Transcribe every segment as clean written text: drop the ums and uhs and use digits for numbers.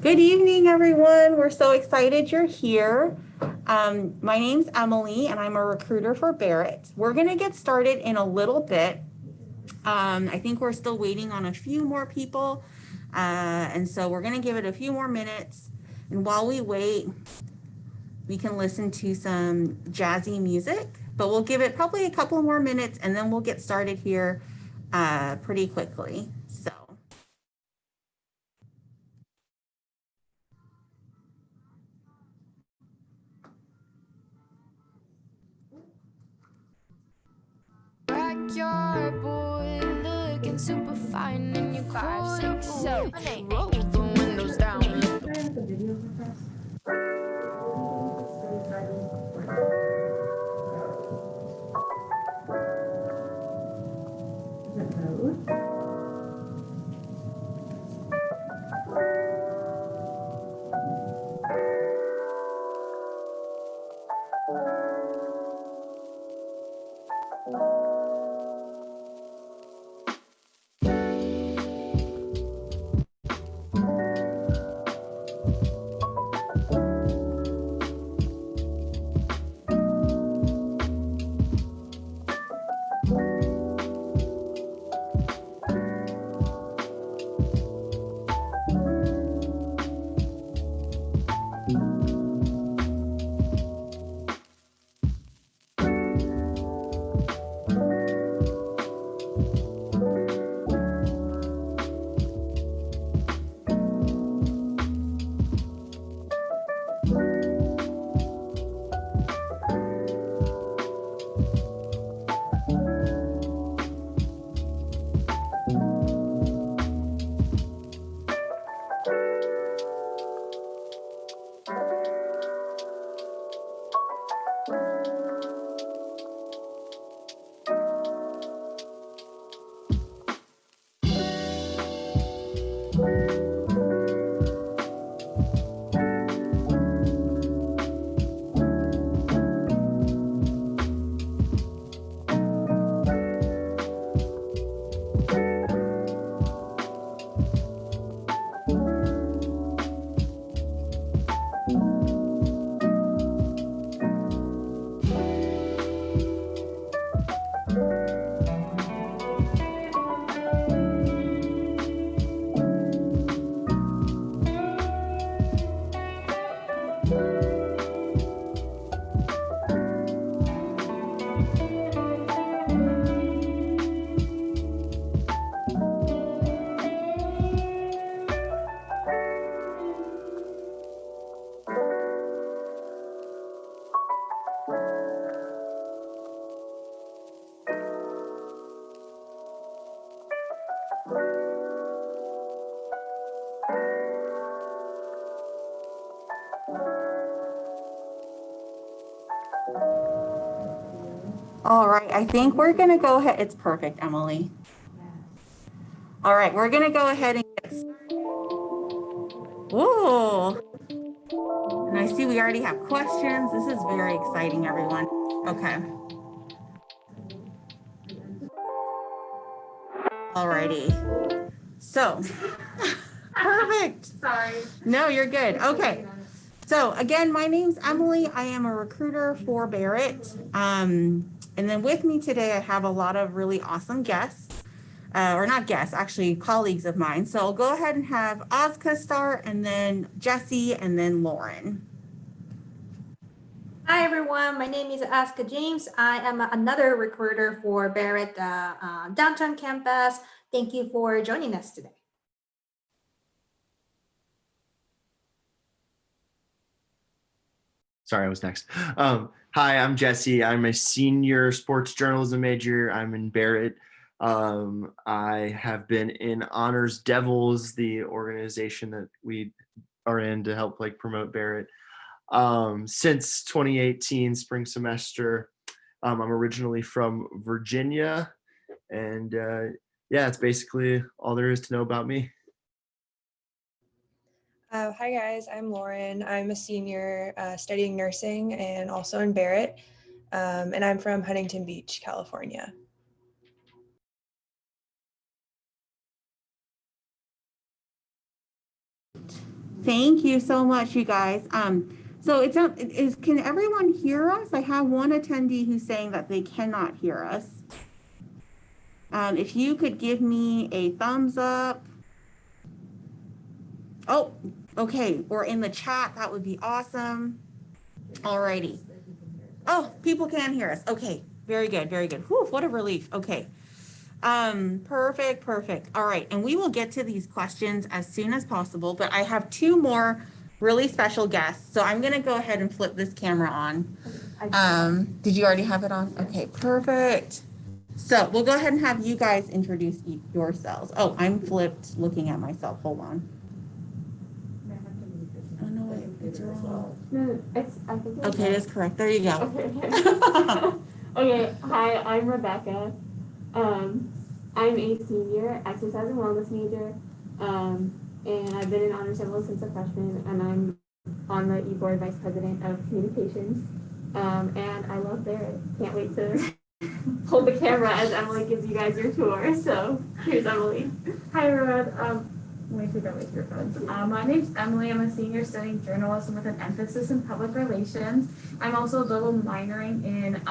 Good evening, everyone. We're so excited you're here. My name's Emily, and I'm a recruiter for Barrett. We're going to get started in a little bit. I think we're still waiting on a few more people, and so we're going to give it a few more minutes. And while we wait, we can listen to some jazzy music, but we'll give it probably a couple more minutes, and then we'll get started here pretty quickly. So. Backyard boy, looking super fine in your 5, 6, 7, 8. Roll the windows down. All right, I think we're going to go ahead. It's perfect, Emily. All right, we're going to go ahead and get started. Ooh. And I see we already have questions. This is very exciting, everyone. Okay. All righty. So, perfect. Sorry. No, you're good. Okay. So again, my name's Emily. I am a recruiter for Barrett. And then with me today, I have a lot of really awesome guests, or not guests, actually colleagues of mine. So I'll go ahead and have Ozka start, and then Jesse, and then Lauren. Hi, everyone. My name is Aska James. I am another recruiter for Barrett downtown campus. Thank you for joining us today. Sorry, I was next. Hi, I'm Jesse. I'm a senior sports journalism major. I'm in Barrett. I have been in Honors Devils, the organization that we are in to help promote Barrett, since 2018 spring semester. I'm originally from Virginia, and yeah, it's basically all there is to know about me. Hi guys, I'm Lauren. I'm a senior studying nursing and also in Barrett, and I'm from Huntington Beach, California. Thank you so much, you guys. So it's not, can everyone hear us? I have one attendee who's saying that they cannot hear us. If you could give me a thumbs up. Oh, okay, or in the chat, that would be awesome. Alrighty. Oh, people can hear us. Okay, very good, very good. Whew, what a relief. Okay. Perfect. All right, and we will get to these questions as soon as possible, but I have two more really special guests. So I'm gonna go ahead and flip this camera on. Did you already have it on? Okay, perfect. So we'll go ahead and have you guys introduce yourselves. Oh, I'm flipped looking at myself. Hold on. Oh, no, wait, it's wrong. No, I think it's Okay, it is correct. There you go. Okay. Okay, hi, I'm Rebecca. I'm a senior, exercise and wellness major, and I've been in honors level since a freshman, and I'm on the e-board vice president of communications. And I love Barrett. Can't wait to hold the camera as Emily gives you guys your tour. So here's Emily. Hi everyone. Wait to go with your phones. My name's Emily. I'm a senior studying journalism with an emphasis in public relations. I'm also double minoring in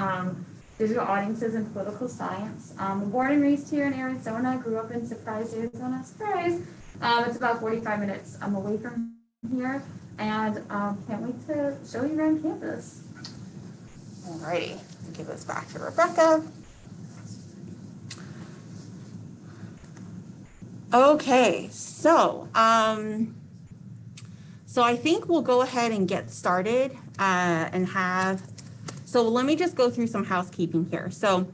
digital audiences and political science. I'm born and raised here in Arizona. Grew up in Surprise, Arizona. Surprise! It's about 45 minutes away from here, and can't wait to show you around campus. Alrighty, give this back to Rebecca. Okay, so I think we'll go ahead and get started so let me just go through some housekeeping here. So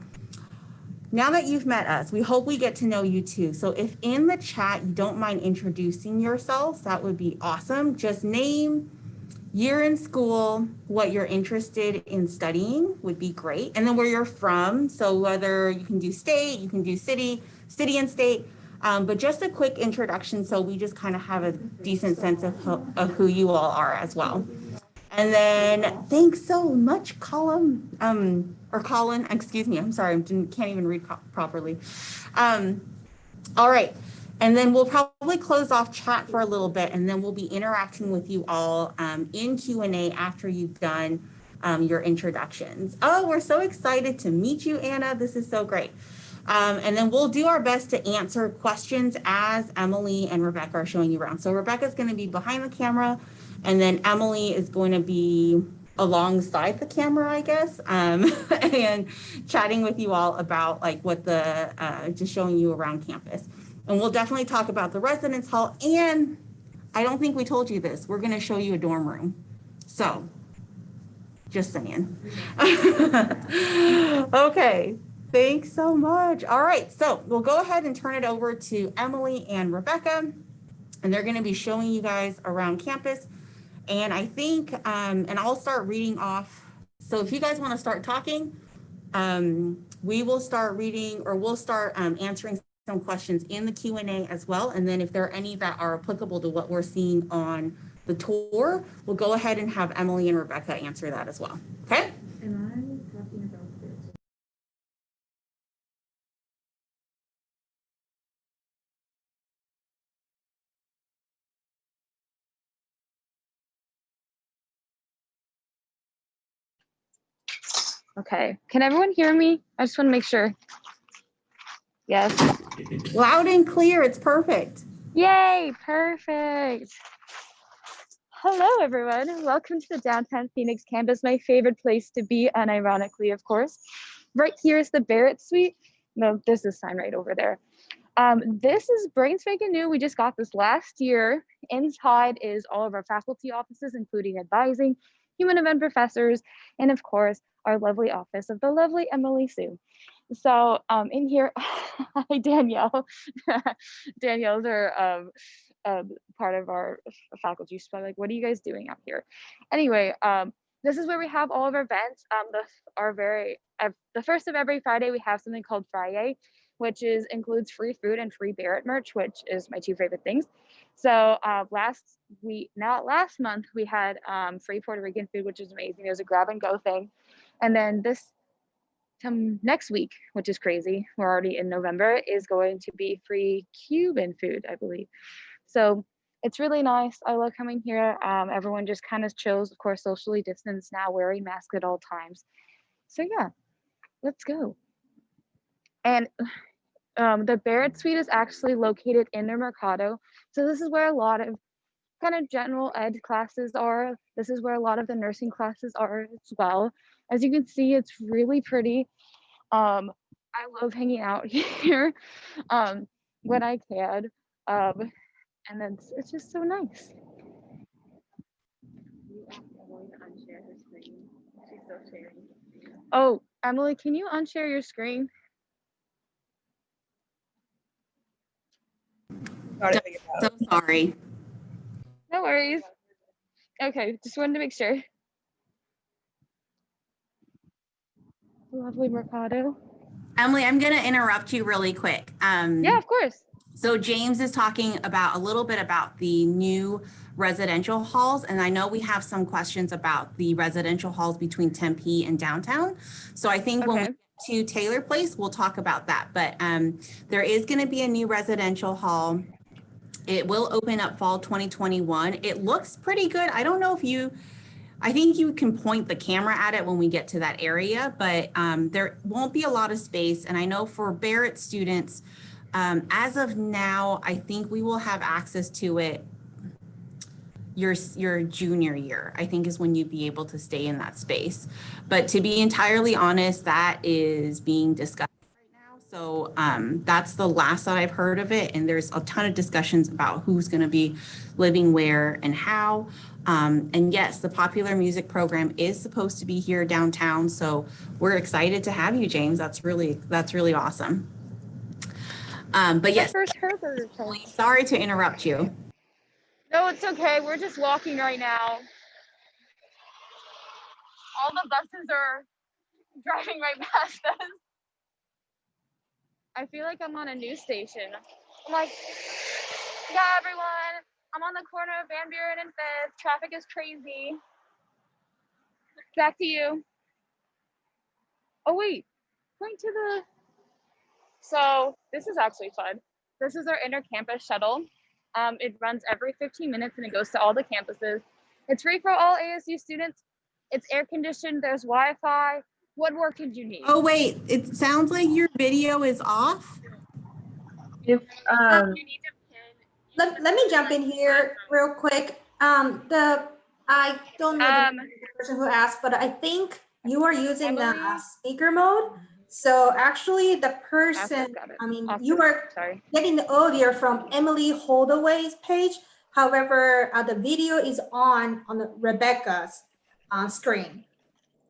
now that you've met us, we hope we get to know you too. So if in the chat you don't mind introducing yourselves, that would be awesome. Just name, year in school, what you're interested in studying would be great. And then where you're from. So whether you can do state, you can do city and state. But just a quick introduction so we just kind of have a decent sense of who you all are as well. And then thanks so much, Colin, excuse me, I'm sorry, can't even read properly. All right, and then we'll probably close off chat for a little bit, and then we'll be interacting with you all in Q&A after you've done your introductions. Oh, we're so excited to meet you, Anna. This is so great. And then we'll do our best to answer questions as Emily and Rebecca are showing you around. So Rebecca's going to be behind the camera, and then Emily is going to be alongside the camera, I guess, and chatting with you all about like what just showing you around campus. And we'll definitely talk about the residence hall. And I don't think we told you this. We're going to show you a dorm room. So just saying. Okay. Thanks so much. All right, so we'll go ahead and turn it over to Emily and Rebecca, and they're going to be showing you guys around campus. And I think, and I'll start reading off. So if you guys want to start talking, we will start reading, or we'll start answering some questions in the Q&A as well. And then if there are any that are applicable to what we're seeing on the tour, we'll go ahead and have Emily and Rebecca answer that as well. Okay? Am I talking about this? Okay, can everyone hear me? I just want to make sure. Yes. Loud and clear, it's perfect. Yay, perfect. Hello, everyone. Welcome to the downtown Phoenix campus, my favorite place to be, unironically, of course. Right here is the Barrett Suite. No, this is sign right over there. This is brand spanking new. We just got this last year. Inside is all of our faculty offices, including advising, human event professors, and of course, our lovely office of the lovely Emily Sue. So in here, hi Danielle. Danielle's are part of our faculty. She's probably like, what are you guys doing out here? Anyway, this is where we have all of our events. The first of every Friday, we have something called Friday, which includes free food and free Barrett merch, which is my two favorite things. So last month, we had free Puerto Rican food, which is amazing. It was a grab and go thing. And then next week, which is crazy, we're already in November, is going to be free Cuban food, I believe. So It's really nice. I love coming here. Everyone just kind of chills, of course, socially distanced now, wearing masks at all times. So yeah, let's go. And the Barrett Suite is actually located in the Mercado. So this is where a lot of kind of general ed classes are. This is where a lot of the nursing classes are as well. As you can see, it's really pretty. I love hanging out here when I can. And then it's just so nice. Oh, Emily, can you unshare your screen? Got it figured out. So sorry. No worries. Okay, just wanted to make sure. Lovely Mercado. Emily, I'm going to interrupt you really quick. Yeah, of course. So James is talking about a little bit about the new residential halls, and I know we have some questions about the residential halls between Tempe and downtown. So I think when we Okay. get to Taylor Place, we'll talk about that. But there is going to be a new residential hall. It will open up fall 2021. It looks pretty good. I don't know if I think you can point the camera at it when we get to that area, but there won't be a lot of space. And I know for Barrett students, as of now, I think we will have access to it your junior year, I think is when you'd be able to stay in that space. But to be entirely honest, that is being discussed right now. So that's the last that I've heard of it. And there's a ton of discussions about who's going to be living where and how. And yes, the popular music program is supposed to be here downtown. So we're excited to have you, James. That's really awesome. But yes, First Herbert. sorry to interrupt you. No, it's okay. We're just walking right now. All the buses are driving right past us. I feel like I'm on a news station. I'm like, yeah, everyone, I'm on the corner of Van Buren and Fifth. Traffic is crazy. Back to you. Oh, wait, going to the... So this is actually fun. This is our inter-campus shuttle. It runs every 15 minutes and it goes to all the campuses. It's free for all ASU students. It's air conditioned, there's Wi-Fi. What more could you need? Oh, wait, it sounds like your video is off. If You need to pin. Let me jump in here real quick. I don't know the person who asked, but I think you are using the speaker mode. So actually the person, you are getting the audio from Emily Holdaway's page. However, the video is on the Rebecca's screen.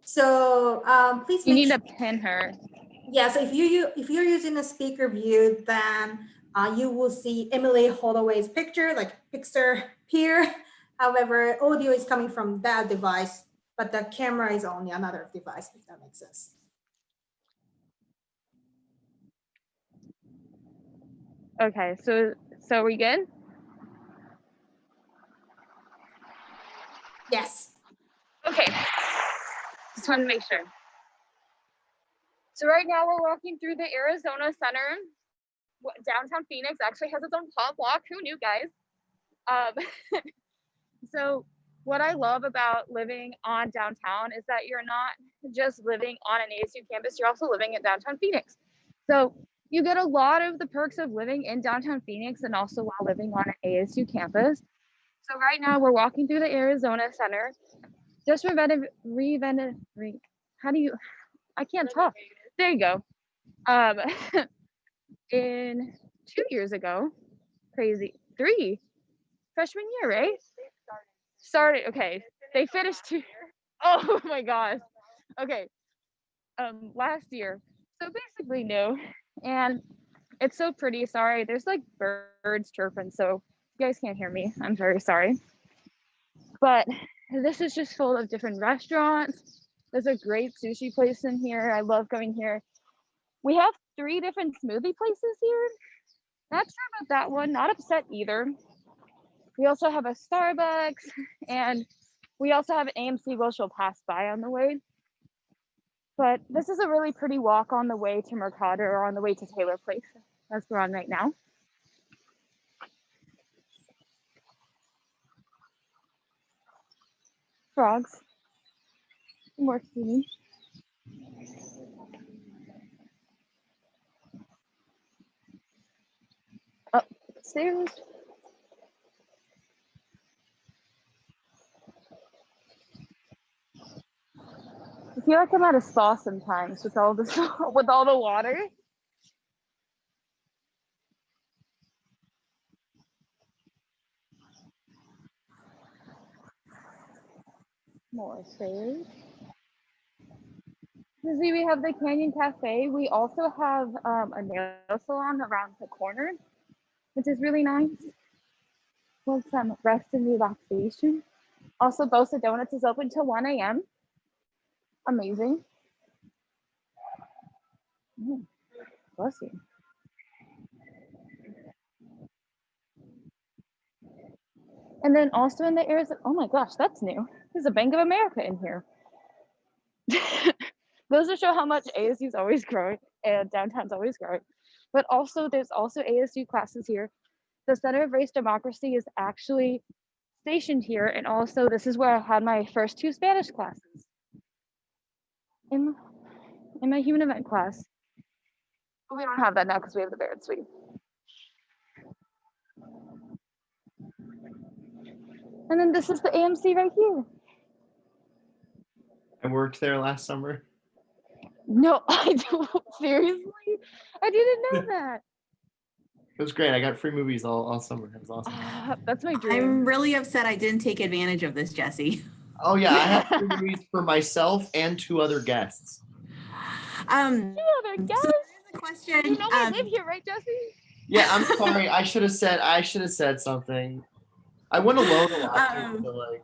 So please You need to pin her. Yeah, so if you're using a speaker view, then you will see Emily Holloway's picture here. However, audio is coming from that device, but the camera is on another device, if that makes sense. Okay, so are we good? Yes. Okay, just want to make sure. So right now we're walking through the Arizona Center. Downtown Phoenix actually has its own pop walk. Who knew, guys? So what I love about living on downtown is that you're not just living on an ASU campus, you're also living in downtown Phoenix. So you get a lot of the perks of living in downtown Phoenix and also while living on an ASU campus. So right now we're walking through the Arizona Center. Just I can't talk. There you go. In 2 years ago, freshman year, right? Started, okay. They finished 2. Oh my gosh. Okay. Last year. So basically new. And it's so pretty. Sorry, there's like birds chirping, so you guys can't hear me. I'm very sorry. But this is just full of different restaurants. There's a great sushi place in here. I love going here. We have 3 different smoothie places here. Not sure about that one, not upset either. We also have a Starbucks and we also have an AMC, which will pass by on the way. But this is a really pretty walk on the way to Mercado or on the way to Taylor Place, as we're on right now. frogs. More singing. Up stairs. I feel like I'm at a spa sometimes with all this with all the water. More stairs. You see, we have the Canyon Cafe. We also have a nail salon around the corner, which is really nice. For some rest and relaxation. Also, Bosa Donuts is open till 1 a.m. Amazing. Bless you. And then also in the areas, oh my gosh, that's new. There's a Bank of America in here. Those to show how much ASU is always growing and downtown's always growing. But also there's also ASU classes here. The Center of Race Democracy is actually stationed here. And also this is where I had my first 2 Spanish classes in my human event class. But we don't have that now because we have the Barrett Suite. And then this is the AMC right here. I worked there last summer. No, I don't. Seriously? I didn't know that. It was great. I got free movies all summer. It was awesome. That's my dream. I'm really upset I didn't take advantage of this, Jesse. Oh yeah, I had free movies for myself and 2 other guests. 2 other guests? So there's a question. You know I live here, right, Jesse? Yeah, I'm sorry. I should have said something. I went alone a lot too, so like.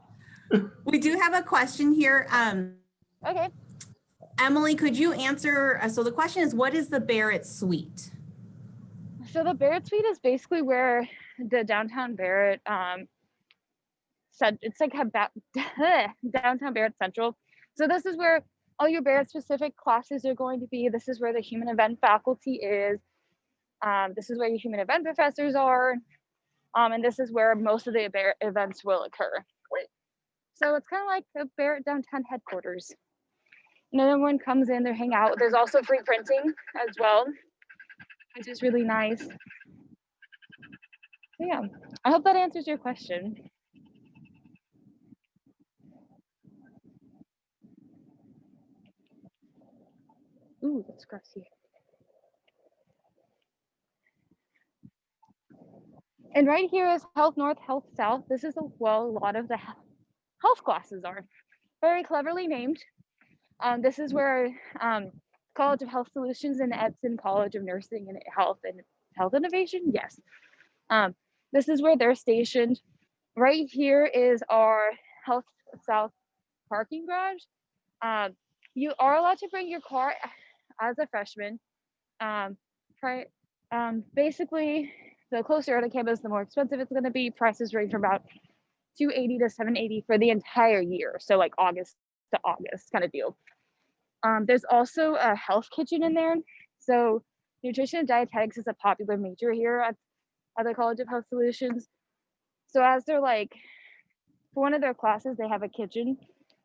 We do have a question here. Okay. Emily, could you answer? So the question is, what is the Barrett Suite? So the Barrett Suite is basically where the downtown Barrett, it's like downtown Barrett Central. So this is where all your Barrett specific classes are going to be. This is where the human event faculty is. This is where your human event professors are. And this is where most of the Barrett events will occur. So it's kind of like the Barrett downtown headquarters. And everyone comes in, they hang out. There's also free printing as well, which is really nice. So yeah, I hope that answers your question. Ooh, that's grassy. And right here is Health North, Health South. This is a lot of the health classes are very cleverly named. This is where College of Health Solutions and Edson College of Nursing and Health Innovation. Yes. This is where they're stationed. Right here is our Health South parking garage. You are allowed to bring your car as a freshman. Basically, the closer you're to campus, the more expensive it's going to be. Prices range from about $280 to $780 for the entire year. So like August to August kind of deal. There's also a health kitchen in there. So nutrition and dietetics is a popular major here at the College of Health Solutions. So as they're like, for one of their classes, they have a kitchen.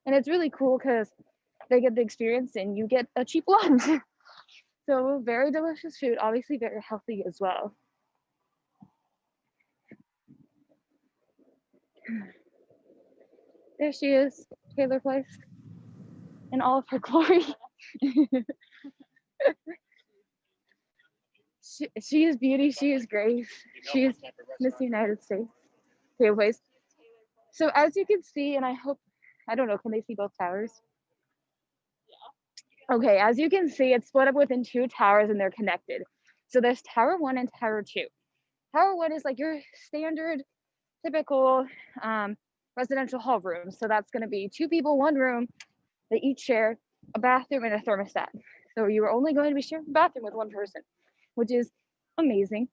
And it's really cool because they get the experience and you get a cheap lunch. So very delicious food, obviously very healthy as well. There she is, Taylor Place, in all of her glory. She is beauty, she is grace, she is Miss United States. Taylor Place. So as you can see, and I don't know, can they see both towers? Yeah. Okay, as you can see, it's split up within 2 towers and they're connected. So there's Tower 1 and Tower 2. Tower 1 is like your standard, typical residential hall room. So that's going to be 2 people, 1 room. They each share a bathroom and a thermostat. So you are only going to be sharing a bathroom with 1 person, which is amazing.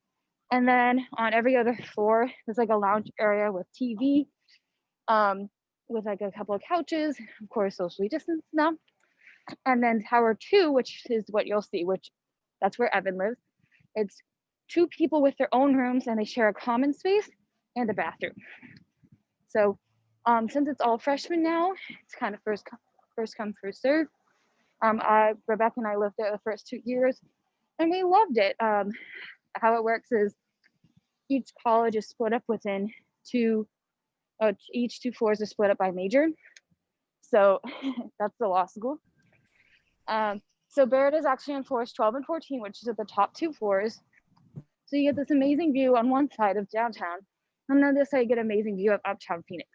And then on every other floor, there's like a lounge area with TV, with like a couple of couches, of course, socially distanced now. And then Tower 2, which is what you'll see, that's where Evan lives. It's 2 people with their own rooms and they share a common space and a bathroom. So Since it's all freshmen now, it's kind of first come, first serve. Rebecca and I lived there the first 2 years, and we loved it. How it works is each college is split up within each 2 floors are split up by major. So that's the law school. So Barrett is actually on floors 12 and 14, which is at the top 2 floors. So you get this amazing view on one side of downtown, and on the other side you get an amazing view of uptown Phoenix.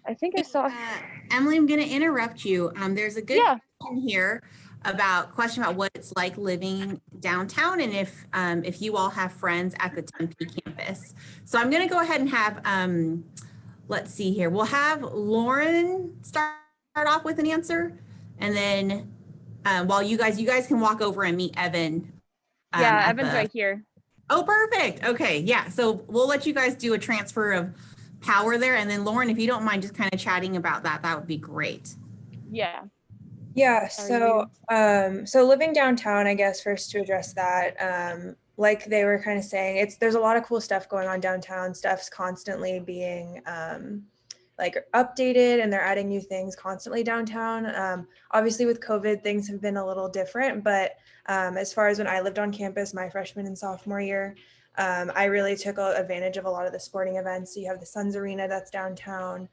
I think I saw. Emily, I'm going to interrupt you. There's a good Yeah. question here about what it's like living downtown, and if you all have friends at the Tempe campus. So I'm going to go ahead and have let's see here. We'll have Lauren start off with an answer, and then while you guys can walk over and meet Evan. Yeah, Evan's right here. Oh, perfect. Okay, yeah. So we'll let you guys do a transfer of power there, and then Lauren, if you don't mind just kind of chatting about that, that would be great. Yeah. Yeah, so living downtown, I guess first to address that, like they were kind of saying, there's a lot of cool stuff going on downtown. Stuff's constantly being like updated, and they're adding new things constantly downtown. Obviously with COVID, things have been a little different, but as far as when I lived on campus, my freshman and sophomore year, I really took advantage of a lot of the sporting events. So you have the Suns Arena that's downtown.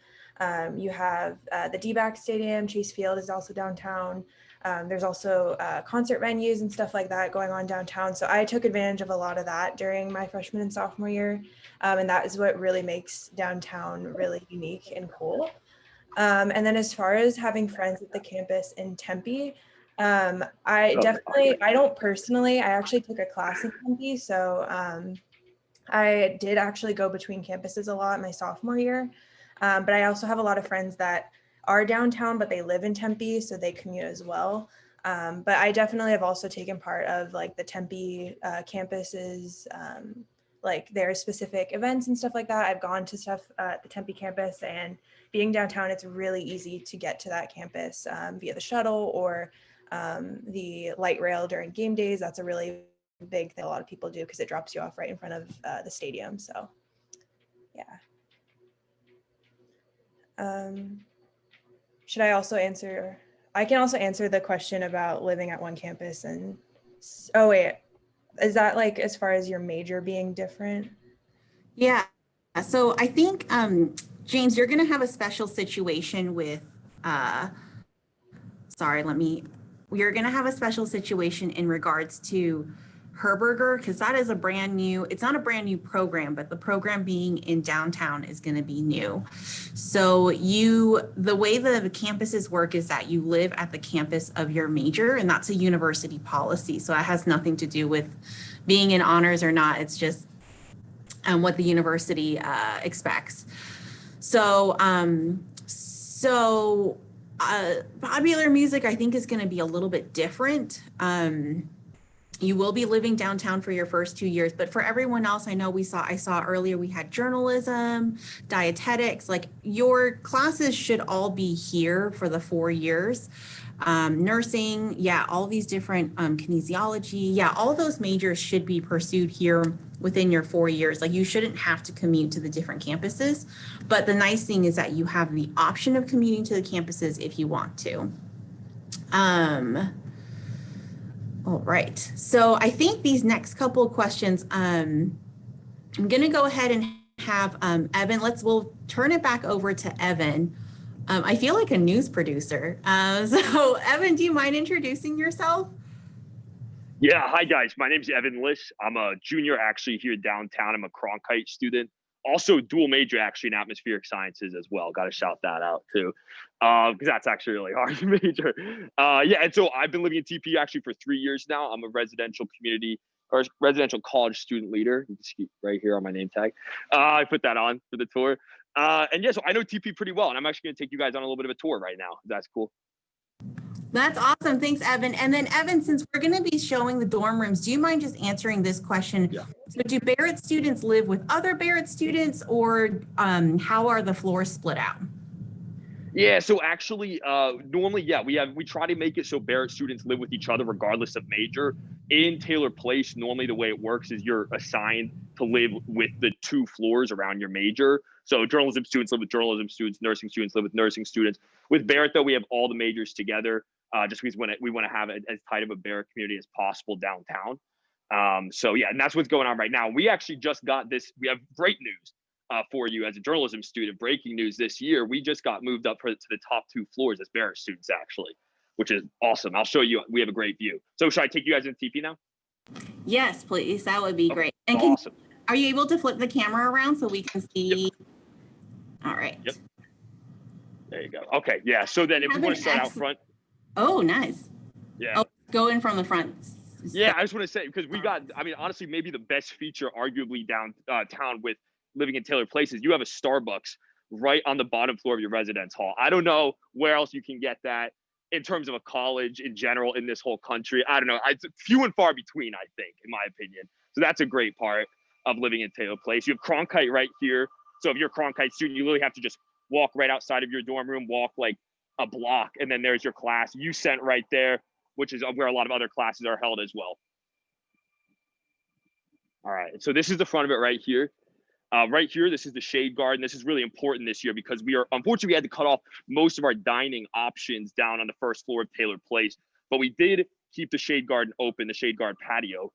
You have the D-back Stadium, Chase Field is also downtown. There's also concert venues and stuff like that going on downtown. So I took advantage of a lot of that during my freshman and sophomore year. And that is what really makes downtown really unique and cool. And then as far as having friends at the campus in Tempe, I don't personally, I actually took a class in Tempe. So I did actually go between campuses a lot my sophomore year. But I also have a lot of friends that are downtown, but they live in Tempe, so they commute as well. But I definitely have also taken part of like the Tempe campuses, like their specific events and stuff like that. I've gone to stuff at the Tempe campus, and being downtown, it's really easy to get to that campus via the shuttle or the light rail during game days. That's a really big thing a lot of people do because it drops you off right in front of the stadium. So yeah. Should I also answer? I can also answer the question about living at one campus and, oh wait, is that like as far as your major being different? Yeah, so I think, James, you're gonna have a special situation with, you're gonna have a special situation in regards to Herberger, because that is it's not a brand new program, but the program being in downtown is going to be new. So the way the campuses work is that you live at the campus of your major, and that's a university policy. So it has nothing to do with being in honors or not. It's just what the university expects. So, popular music, I think, is going to be a little bit different. You will be living downtown for your first 2 years, but for everyone else, I saw earlier we had journalism, dietetics, like your classes should all be here for the 4 years. Nursing, yeah, all these different kinesiology, yeah, all those majors should be pursued here within your 4 years. Like you shouldn't have to commute to the different campuses, but the nice thing is that you have the option of commuting to the campuses if you want to. All right, so I think these next couple of questions, I'm gonna go ahead and have Evan, we'll turn it back over to Evan. I feel like a news producer. So Evan, do you mind introducing yourself? Yeah, hi guys, my name's Evan Liss. I'm a junior actually here downtown. I'm a Cronkite student. Also dual major actually in atmospheric sciences as well. Got to shout that out too, because that's actually really hard to major. Yeah, and so I've been living in TP actually for 3 years now. I'm a residential college student leader. You can see right here on my name tag. I put that on for the tour. And yeah, so I know TP pretty well, and I'm actually going to take you guys on a little bit of a tour right now. That's cool. That's awesome. Thanks, Evan. And then Evan, since we're going to be showing the dorm rooms, do you mind just answering this question? Yeah. So do Barrett students live with other Barrett students, or how are the floors split out? Yeah, so actually, normally, yeah, we try to make it so Barrett students live with each other regardless of major. In Taylor Place, normally the way it works is you're assigned to live with the 2 floors around your major. So journalism students live with journalism students, nursing students live with nursing students. With Barrett, though, we have all the majors together, just because we want to have as tight of a Barrett community as possible downtown. So yeah, and that's what's going on right now. We actually just got this. We have great news for you as a journalism student. Breaking news this year, we just got moved up to the top 2 floors as Barrett students, actually, which is awesome. I'll show you. We have a great view. So should I take you guys into TP now? Yes, please. That would be great. And awesome. Are you able to flip the camera around so we can see? Yep. All right. Yep. There you go. Okay. Yeah. So then if we want to start out front. Oh, nice. Yeah. Oh, go in from the front. Yeah, I just want to say, because we got, I mean, honestly, maybe the best feature arguably downtown with living in Taylor Place is you have a Starbucks right on the bottom floor of your residence hall. I don't know where else you can get that in terms of a college in general in this whole country. I don't know. It's few and far between, I think, in my opinion. So that's a great part of living in Taylor Place. You have Cronkite right here. So if you're a Cronkite student, you literally have to just walk right outside of your dorm room, walk like a block, and then there's your class. UCent right there, which is where a lot of other classes are held as well. All right, so this is the front of it right here. Right here, this is the shade garden. This is really important this year because unfortunately, we had to cut off most of our dining options down on the first floor of Taylor Place, but we did keep the shade garden open, the shade garden patio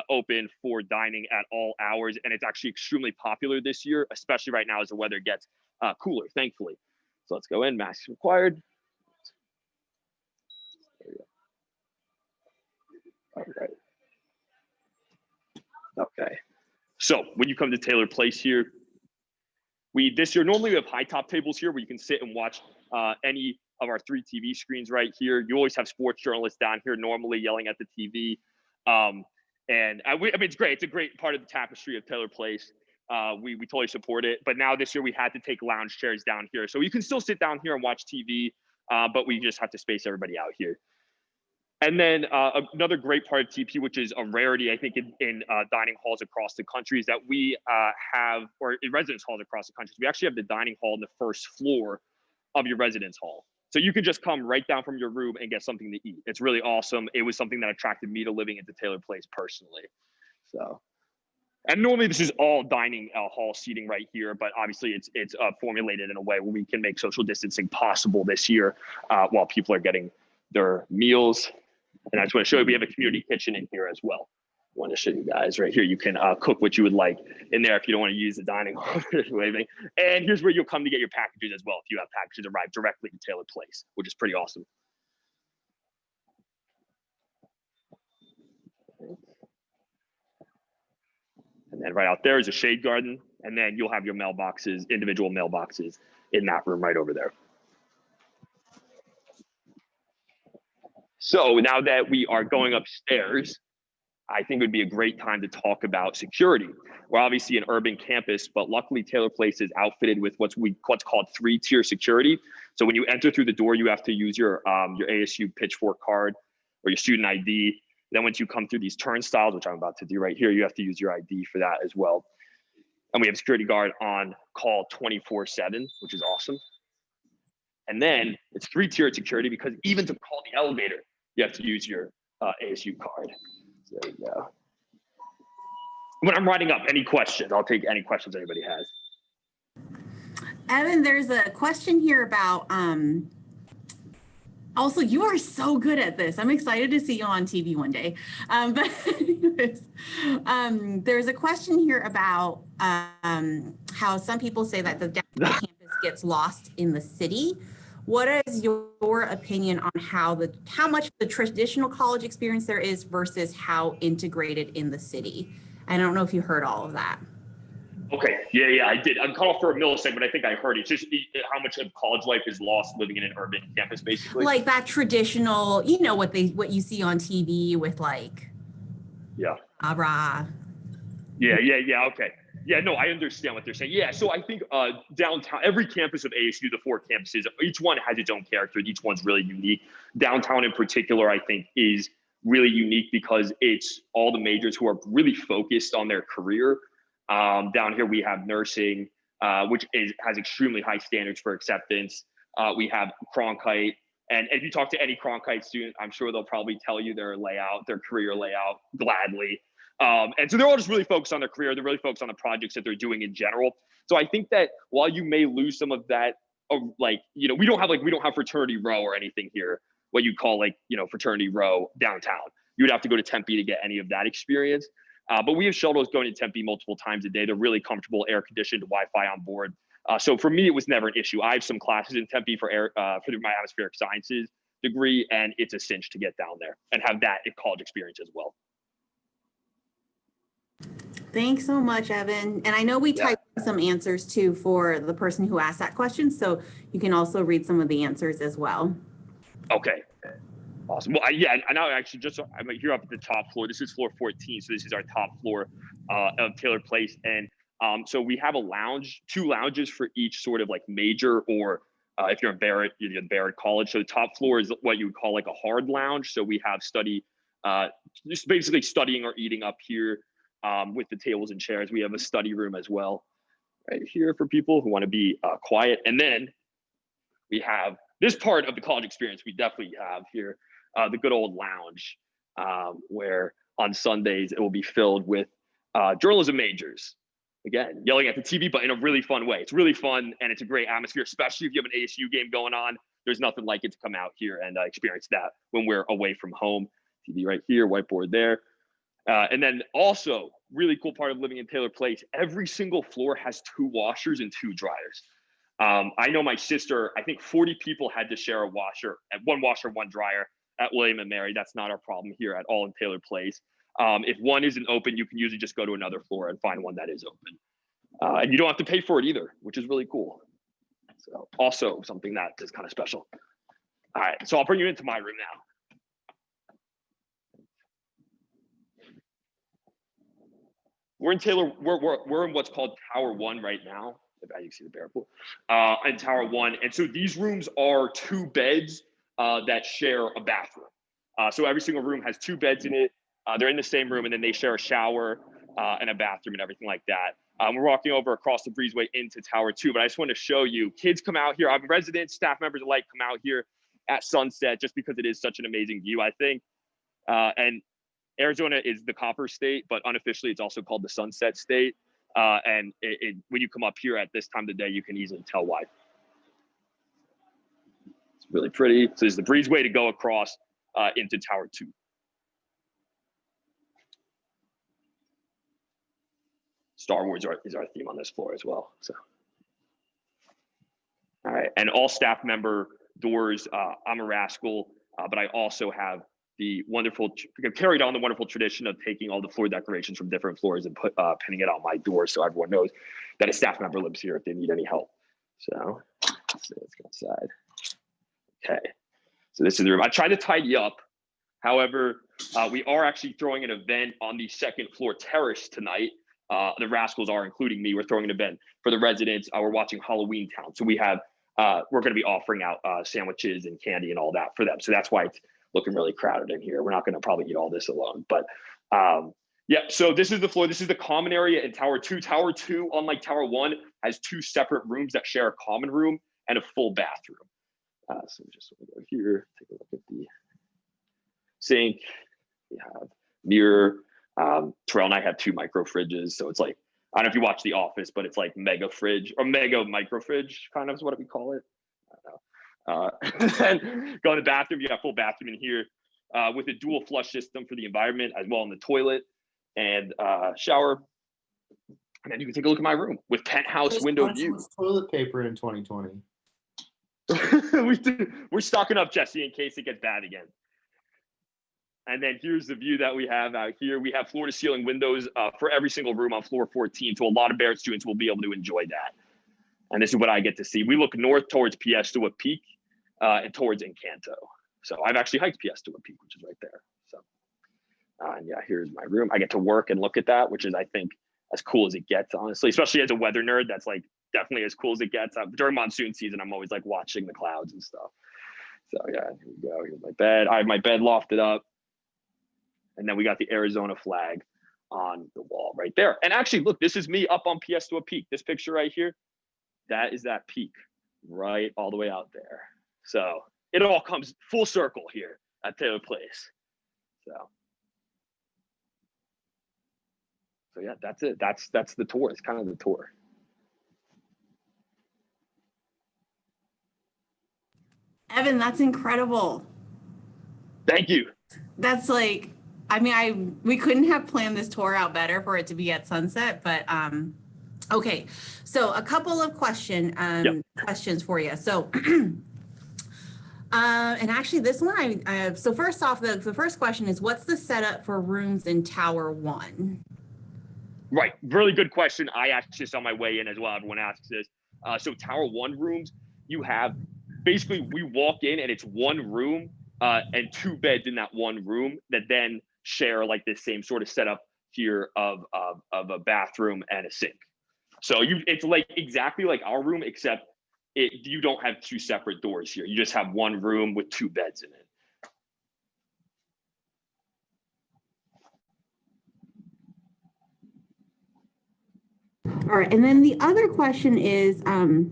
open for dining at all hours. And it's actually extremely popular this year, especially right now as the weather gets cooler, thankfully. So let's go in, masks required. There we go. All right. Okay. So when you come to Taylor Place here, this year, normally we have high top tables here where you can sit and watch any of our 3 TV screens right here. You always have sports journalists down here normally yelling at the TV. And I mean, it's great. It's a great part of the tapestry of Taylor Place. We totally support it. But now this year we had to take lounge chairs down here. So you can still sit down here and watch TV, but we just have to space everybody out here. And then another great part of TP, which is a rarity, I think, in dining halls across the country, is that we have, or in residence halls across the country, we actually have the dining hall on the first floor of your residence hall. So you can just come right down from your room and get something to eat. It's really awesome. It was something that attracted me to living into Taylor Place personally. So, and normally this is all dining hall seating right here, but obviously it's formulated in a way where we can make social distancing possible this year while people are getting their meals. And I just want to show you, we have a community kitchen in here as well. I want to show you guys right here. You can cook what you would like in there if you don't want to use the dining hall or anything. And here's where you'll come to get your packages as well if you have packages arrive directly to Taylor Place, which is pretty awesome. And then right out there is a shade garden. And then you'll have your mailboxes, individual mailboxes in that room right over there. So now that we are going upstairs, I think it would be a great time to talk about security. We're obviously an urban campus, but luckily Taylor Place is outfitted with what's called 3-tier security. So when you enter through the door, you have to use your ASU pitchfork card or your student ID. Then once you come through these turnstiles, which I'm about to do right here, you have to use your ID for that as well. And we have a security guard on call 24/7, which is awesome. And then it's 3-tiered security because even to call the elevator, you have to use your ASU card. So there you go. When I'm writing up any questions, I'll take any questions anybody has. Evan, there's a question here about, also, you are so good at this. I'm excited to see you on TV one day. But anyways, there's a question here about how some people say that the downtown campus gets lost in the city. What is your opinion on how much of the traditional college experience there is versus how integrated in the city? I don't know if you heard all of that. Okay, yeah, I did. I'm cut off for a millisecond, but I think I heard it. It's just how much of college life is lost living in an urban campus, basically. Like that traditional, you know, what you see on TV with like, yeah, rah. Yeah, okay. Yeah, no, I understand what they're saying. Yeah, so I think downtown, every campus of ASU, the 4 campuses, each one has its own character. Each one's really unique. Downtown in particular, I think, is really unique because it's all the majors who are really focused on their career. Down here, we have nursing, which has extremely high standards for acceptance. We have Cronkite. And if you talk to any Cronkite student, I'm sure they'll probably tell you their layout, their career layout gladly. And so they're all just really focused on their career. They're really focused on the projects that they're doing in general. So I think that while you may lose some of that, like, you know, we don't have fraternity row or anything here, what you call like, you know, fraternity row downtown. You would have to go to Tempe to get any of that experience. But we have shuttles going to Tempe multiple times a day. They're really comfortable, air conditioned, Wi-Fi on board. So for me, it was never an issue. I have some classes in Tempe for my atmospheric sciences degree, and it's a cinch to get down there and have that college experience as well. Thanks so much, Evan. And I know we typed some answers too for the person who asked that question, so you can also read some of the answers as well. Okay. Awesome. Well, I know actually I'm here up at the top floor. This is floor 14, so this is our top floor of Taylor Place, and so we have a lounge, 2 lounges for each sort of like major, or if you're in Barrett, you're in Barrett College. So the top floor is what you would call like a hard lounge. So we have just basically studying or eating up here with the tables and chairs. We have a study room as well right here for people who want to be quiet. And then we have this part of the college experience we definitely have here, the good old lounge, where on Sundays it will be filled with journalism majors. Again, yelling at the TV, but in a really fun way. It's really fun, and it's a great atmosphere, especially if you have an ASU game going on. There's nothing like it to come out here and experience that when we're away from home. TV right here, whiteboard there. And then also, really cool part of living in Taylor Place, every single floor has 2 washers and 2 dryers. I know my sister, I think 40 people had to share a washer, and 1 washer, 1 dryer at William and Mary. That's not our problem here at all in Taylor Place. If one isn't open, you can usually just go to another floor and find one that is open. And you don't have to pay for it either, which is really cool. So also something that is kind of special. All right, so I'll bring you into my room now. We're in Taylor, we're in what's called Tower 1 right now. As you can see the Barrett pool, in Tower 1. And so these rooms are 2 beds that share a bathroom. So every single room has 2 beds in it. They're in the same room, and then they share a shower and a bathroom and everything like that. We're walking over across the breezeway into Tower 2, but I just want to show you, kids come out here. Residents, staff members alike come out here at sunset just because it is such an amazing view, I think. And Arizona is the Copper State, but unofficially it's also called the Sunset State. And when you come up here at this time of the day, you can easily tell why. It's really pretty. So there's the breezeway to go across into Tower 2. Star Wars is our theme on this floor as well. So, all right, and all staff member doors. I'm a rascal, but I also have the carried on the wonderful tradition of taking all the floor decorations from different floors and pinning it on my door so everyone knows that a staff member lives here if they need any help. So let's go outside. Okay, so this is the room. I tried to tidy up. However, we are actually throwing an event on the 2nd floor terrace tonight. The Rascals are, including me. We're throwing an event for the residents. We're watching Halloween Town. So we have, we're going to be offering out sandwiches and candy and all that for them. So that's why it's looking really crowded in here. We're not going to probably eat all this alone, but yeah. So this is the floor. This is the common area in Tower 2. Tower 2, unlike Tower 1, has 2 separate rooms that share a common room and a full bathroom. So just go here, take a look at the sink. We have mirror. Terrell and I have 2 micro fridges, so it's like, I don't know if you watch The Office, but it's like mega fridge or mega micro fridge, kind of is what we call it. I don't know. Then go in the bathroom. You got full bathroom in here with a dual flush system for the environment, as well in the toilet and shower. And then you can take a look at my room with penthouse window view. Toilet paper in 2020. We're stocking up, Jesse, in case it gets bad again. And then here's the view that we have out here. We have floor to ceiling windows for every single room on floor 14. So a lot of Barrett students will be able to enjoy that. And this is what I get to see. We look north towards Piestewa Peak and towards Encanto. So I've actually hiked Piestewa Peak, which is right there. So, and yeah, here's my room. I get to work and look at that, which is, I think, as cool as it gets, honestly, especially as a weather nerd. That's like definitely as cool as it gets. During monsoon season, I'm always like watching the clouds and stuff. So yeah, here we go. Here's my bed. I have my bed lofted up. And then we got the Arizona flag on the wall right there. And actually, look, this is me up on Piestewa Peak. This picture right here, that is that peak. right all the way out there. So it all comes full circle here at Taylor Place. So yeah, that's it. That's the tour. It's kind of the tour. Evan, that's incredible. Thank you. That's like, I mean, we couldn't have planned this tour out better for it to be at sunset, but okay. So a couple of questions for you. So and actually this one, so first off, the first question is, what's the setup for rooms in Tower 1? Right. Really good question. I asked this on my way in as well. Everyone asks this. So Tower 1 rooms, you have basically, we walk in and it's one room and 2 beds in that one room that then share like this same sort of setup here of a bathroom and a sink. So it's like exactly like our room, except you don't have 2 separate doors here. You just have one room with 2 beds in it. All right, and then the other question is, there's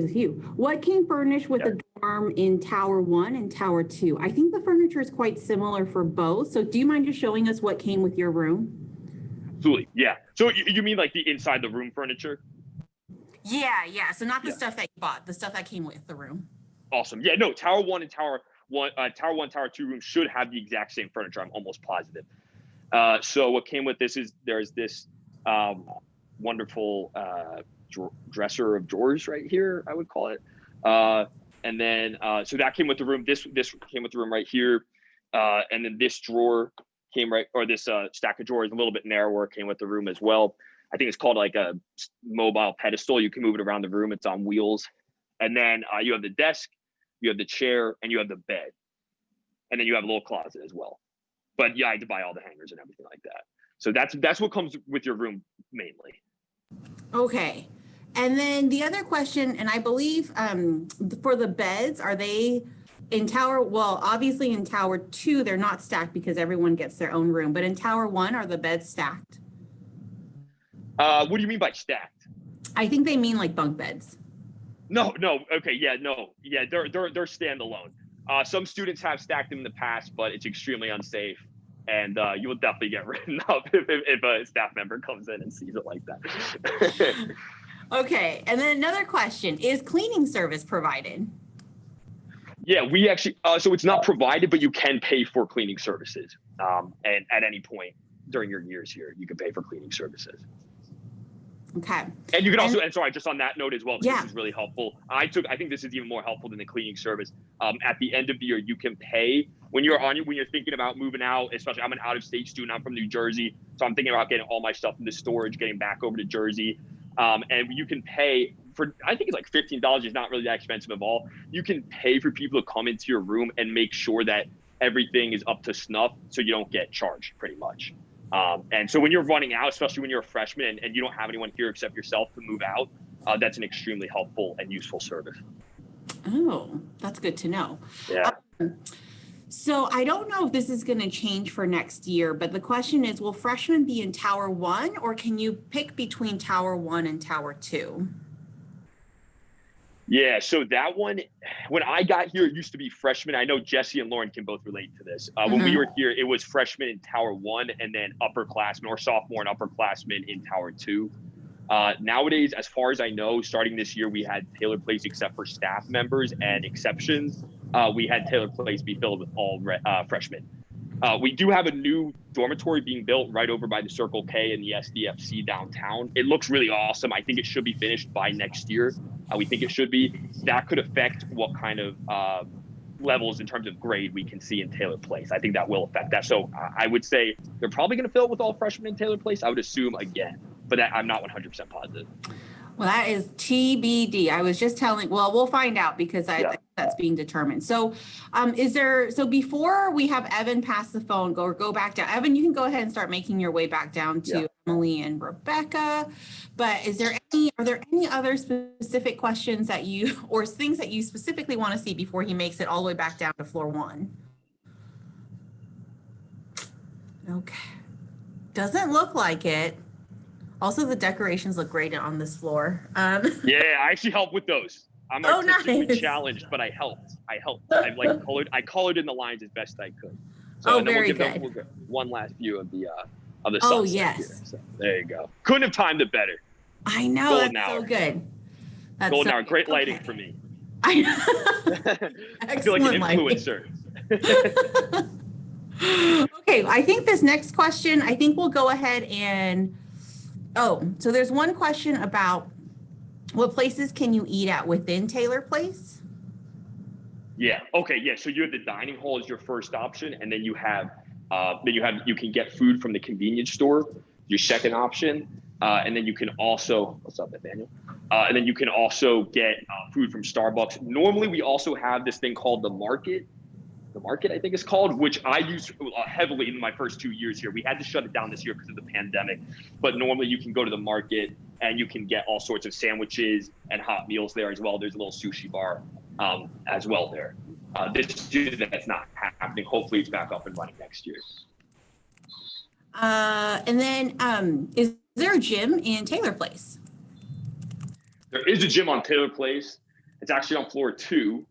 a few. What came furnished with the dorm in Tower 1 and Tower 2? I think the furniture is quite similar for both. So do you mind just showing us what came with your room? Absolutely, yeah. So you mean like the inside the room furniture? Yeah. So not the stuff that you bought, the stuff that came with the room. Awesome. Yeah, no, Tower 1 and Tower 2 rooms should have the exact same furniture. I'm almost positive. So what came with this is there's this wonderful dresser of drawers right here, I would call it. And then so that came with the room. This came with the room right here. And then this drawer came this stack of drawers, a little bit narrower, came with the room as well. I think it's called like a mobile pedestal. You can move it around the room. It's on wheels. And then you have the desk, you have the chair, and you have the bed. And then you have a little closet as well. But yeah, I had to buy all the hangers and everything like that. So that's what comes with your room mainly. Okay. And then the other question, and I believe for the beds, are they in Tower, well, obviously in Tower 2, they're not stacked because everyone gets their own room. But in Tower 1, are the beds stacked? What do you mean by stacked? I think they mean like bunk beds. No. Okay, yeah, no. Yeah, they're standalone. Some students have stacked them in the past, but it's extremely unsafe. And you will definitely get written up if a staff member comes in and sees it like that. Okay, and then another question, is cleaning service provided? Yeah, we actually, so it's not provided, but you can pay for cleaning services. And at any point during your years here, you can pay for cleaning services. Okay. And you can also, and sorry, just on that note as well, Yeah. This is really helpful. I think this is even more helpful than the cleaning service. At the end of the year, you can pay when you're thinking about moving out, especially I'm an out-of-state student, I'm from New Jersey. So I'm thinking about getting all my stuff into storage, getting back over to Jersey. And you can pay for, I think it's like $15 is not really that expensive at all. You can pay for people to come into your room and make sure that everything is up to snuff so you don't get charged pretty much. And so when you're running out, especially when you're a freshman and you don't have anyone here except yourself to move out, that's an extremely helpful and useful service. Oh, that's good to know. Yeah. So I don't know if this is going to change for next year, but the question is, will freshmen be in Tower 1 or can you pick between Tower 1 and Tower 2? Yeah, so that one, when I got here, it used to be freshmen. I know Jesse and Lauren can both relate to this. When we were here, it was freshmen in Tower 1 and then upperclassmen or sophomore and upperclassmen in Tower 2. Nowadays, as far as I know, starting this year, we had Taylor Place except for staff members and exceptions. We had Taylor Place be filled with all freshmen. We do have a new dormitory being built right over by the Circle K and the SDFC downtown. It looks really awesome. I think it should be finished by next year. We think it should be. That could affect what kind of levels in terms of grade we can see in Taylor Place. I think that will affect that. So I would say they're probably going to fill it with all freshmen in Taylor Place. I would assume again, but I'm not 100% positive. Well, that is TBD. I was just telling, well, we'll find out because I think that's being determined. So before we have Evan pass the phone, go back down. Evan, you can go ahead and start making your way back down to Emily and Rebecca. But are there any other specific questions that or things that you specifically want to see before he makes it all the way back down to floor 1? Okay. Doesn't look like it. Also, the decorations look great on this floor. Yeah, I actually helped with those. I'm Oh, artistically nice. challenged, but I helped. I colored in the lines as best I could. So Oh, and then very we'll good. get one last view of the Oh, sunset yes. here. So there you go. Couldn't have timed it better. I know, Golden that's hour. so good. That's Golden so hour, good. great lighting Okay. for me. I I feel like an Excellent lighting. influencer. Okay, I think this next question, I think we'll go ahead and, so there's one question about what places can you eat at within Taylor Place? Yeah. Okay. Yeah. So you have the dining hall as your first option, and then you can get food from the convenience store, your second option, and then you can also what's up, Nathaniel? And then you can also get food from Starbucks. Normally, we also have this thing called the market. The market, I think it's called, which I used heavily in my first 2 years here. We had to shut it down this year because of the pandemic, but normally you can go to the market and you can get all sorts of sandwiches and hot meals there as well. There's a little sushi bar as well there. This year that's not happening. Hopefully it's back up and running next year. And then is there a gym in Taylor Place? There is a gym on Taylor Place. It's actually on floor 2.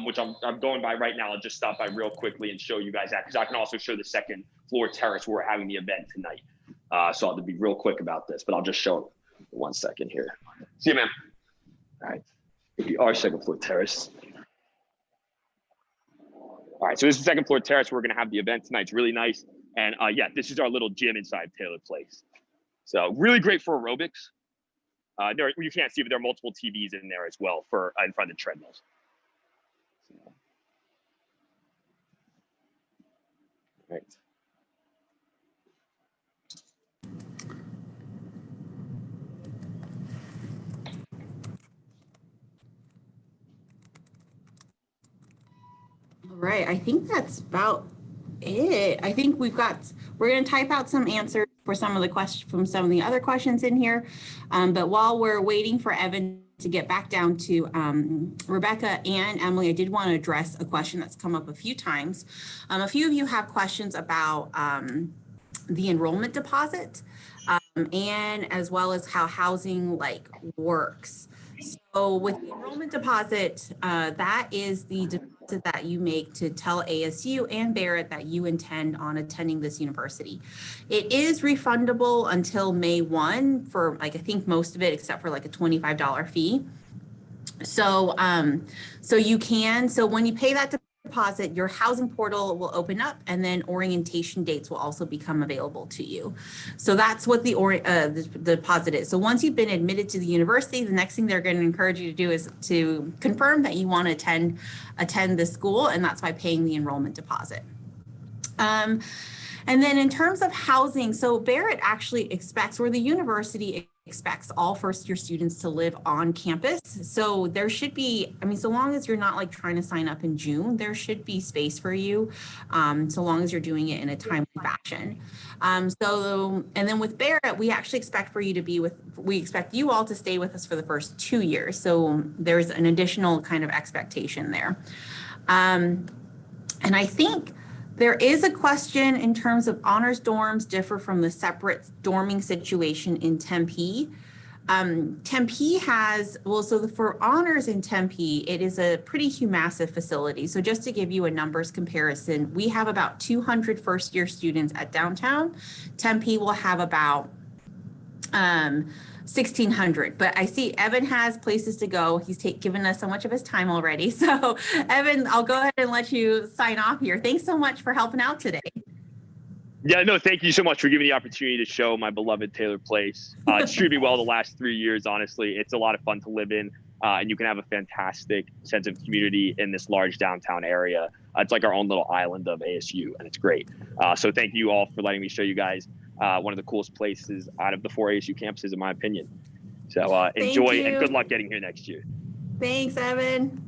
Which I'm going by right now. I'll just stop by real quickly and show you guys that, because I can also show the second floor terrace where we're having the event tonight. So I'll be real quick about this, but I'll just show it 1 second here. See you, man. All right. Our second floor terrace. All right. So this is the second floor terrace. We're going to have the event tonight. It's really nice. And yeah, this is our little gym inside Taylor Place. So really great for aerobics. You can't see, but there are multiple TVs in there as well for in front of the treadmills. Right. All right, I think that's about it. I think we're going to type out some answers for some of the questions from some of the other questions in here. But while we're waiting for Evan to get back down to Rebecca and Emily, I did want to address a question that's come up a few times. A few of you have questions about the enrollment deposit and as well as how housing works. So with the enrollment deposit, that is the deposit that you make to tell ASU and Barrett that you intend on attending this university. It is refundable until May 1 for I think most of it, except for a $25 fee. So, so when you pay that deposit, your housing portal will open up and then orientation dates will also become available to you. So that's what the deposit is. So once you've been admitted to the university, the next thing they're going to encourage you to do is to confirm that you want to attend the school, and that's by paying the enrollment deposit. And then in terms of housing, so Barrett actually expects, or the university expects, all first-year students to live on campus. So there should be, so long as you're not trying to sign up in June, there should be space for you, so long as you're doing it in a timely fashion. And then with Barrett, we actually expect we expect you all to stay with us for the first 2 years. So there's an additional kind of expectation there. And I think there is a question in terms of honors dorms differ from the separate dorming situation in Tempe. Tempe has, for honors in Tempe, it is a pretty massive facility. So just to give you a numbers comparison, we have about 200 first-year students at downtown. Tempe will have about 1,600, but I see Evan has places to go. He's given us so much of his time already. So Evan, I'll go ahead and let you sign off here. Thanks so much for helping out today. Yeah, no, thank you so much for giving me the opportunity to show my beloved Taylor Place. It's treated me well the last 3 years, honestly. It's a lot of fun to live in, and you can have a fantastic sense of community in this large downtown area. It's like our own little island of ASU, and it's great. So thank you all for letting me show you guys one of the coolest places out of the 4 ASU campuses, in my opinion. So enjoy and good luck getting here next year. Thanks, Evan.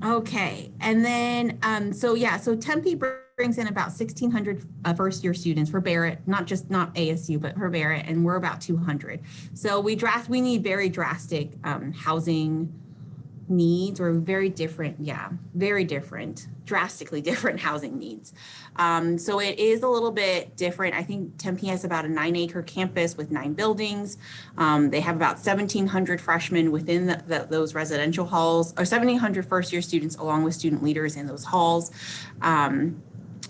Okay, and then, so Tempe brings in about 1,600 first-year students for Barrett, not ASU, but for Barrett, and we're about 200. So we need very drastic housing needs, or very different, drastically different housing needs. So it is a little bit different. I think Tempe has about a 9-acre campus with 9 buildings. They have about 1,700 freshmen within those residential halls, or 1,700 first-year students along with student leaders in those halls.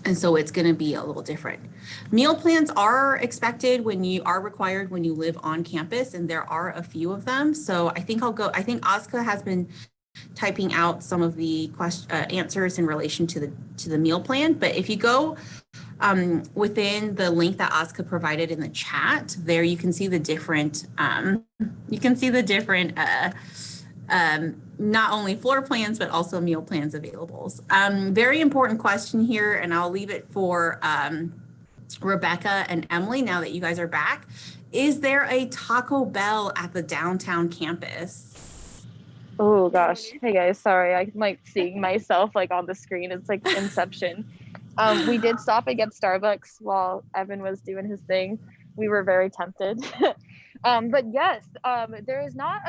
And so it's going to be a little different. Meal plans are expected required when you live on campus, and there are a few of them. So I think Ozka has been typing out some of the answers in relation to the meal plan. But if you go within the link that Ozka provided in the chat, there you can see the different not only floor plans, but also meal plans available. Very important question here, and I'll leave it for Rebecca and Emily now that you guys are back. Is there a Taco Bell at the downtown campus? Oh gosh. Hey guys, sorry. I'm like seeing myself like on the screen. It's like Inception. We did stop and get Starbucks while Evan was doing his thing. We were very tempted. But yes, there is not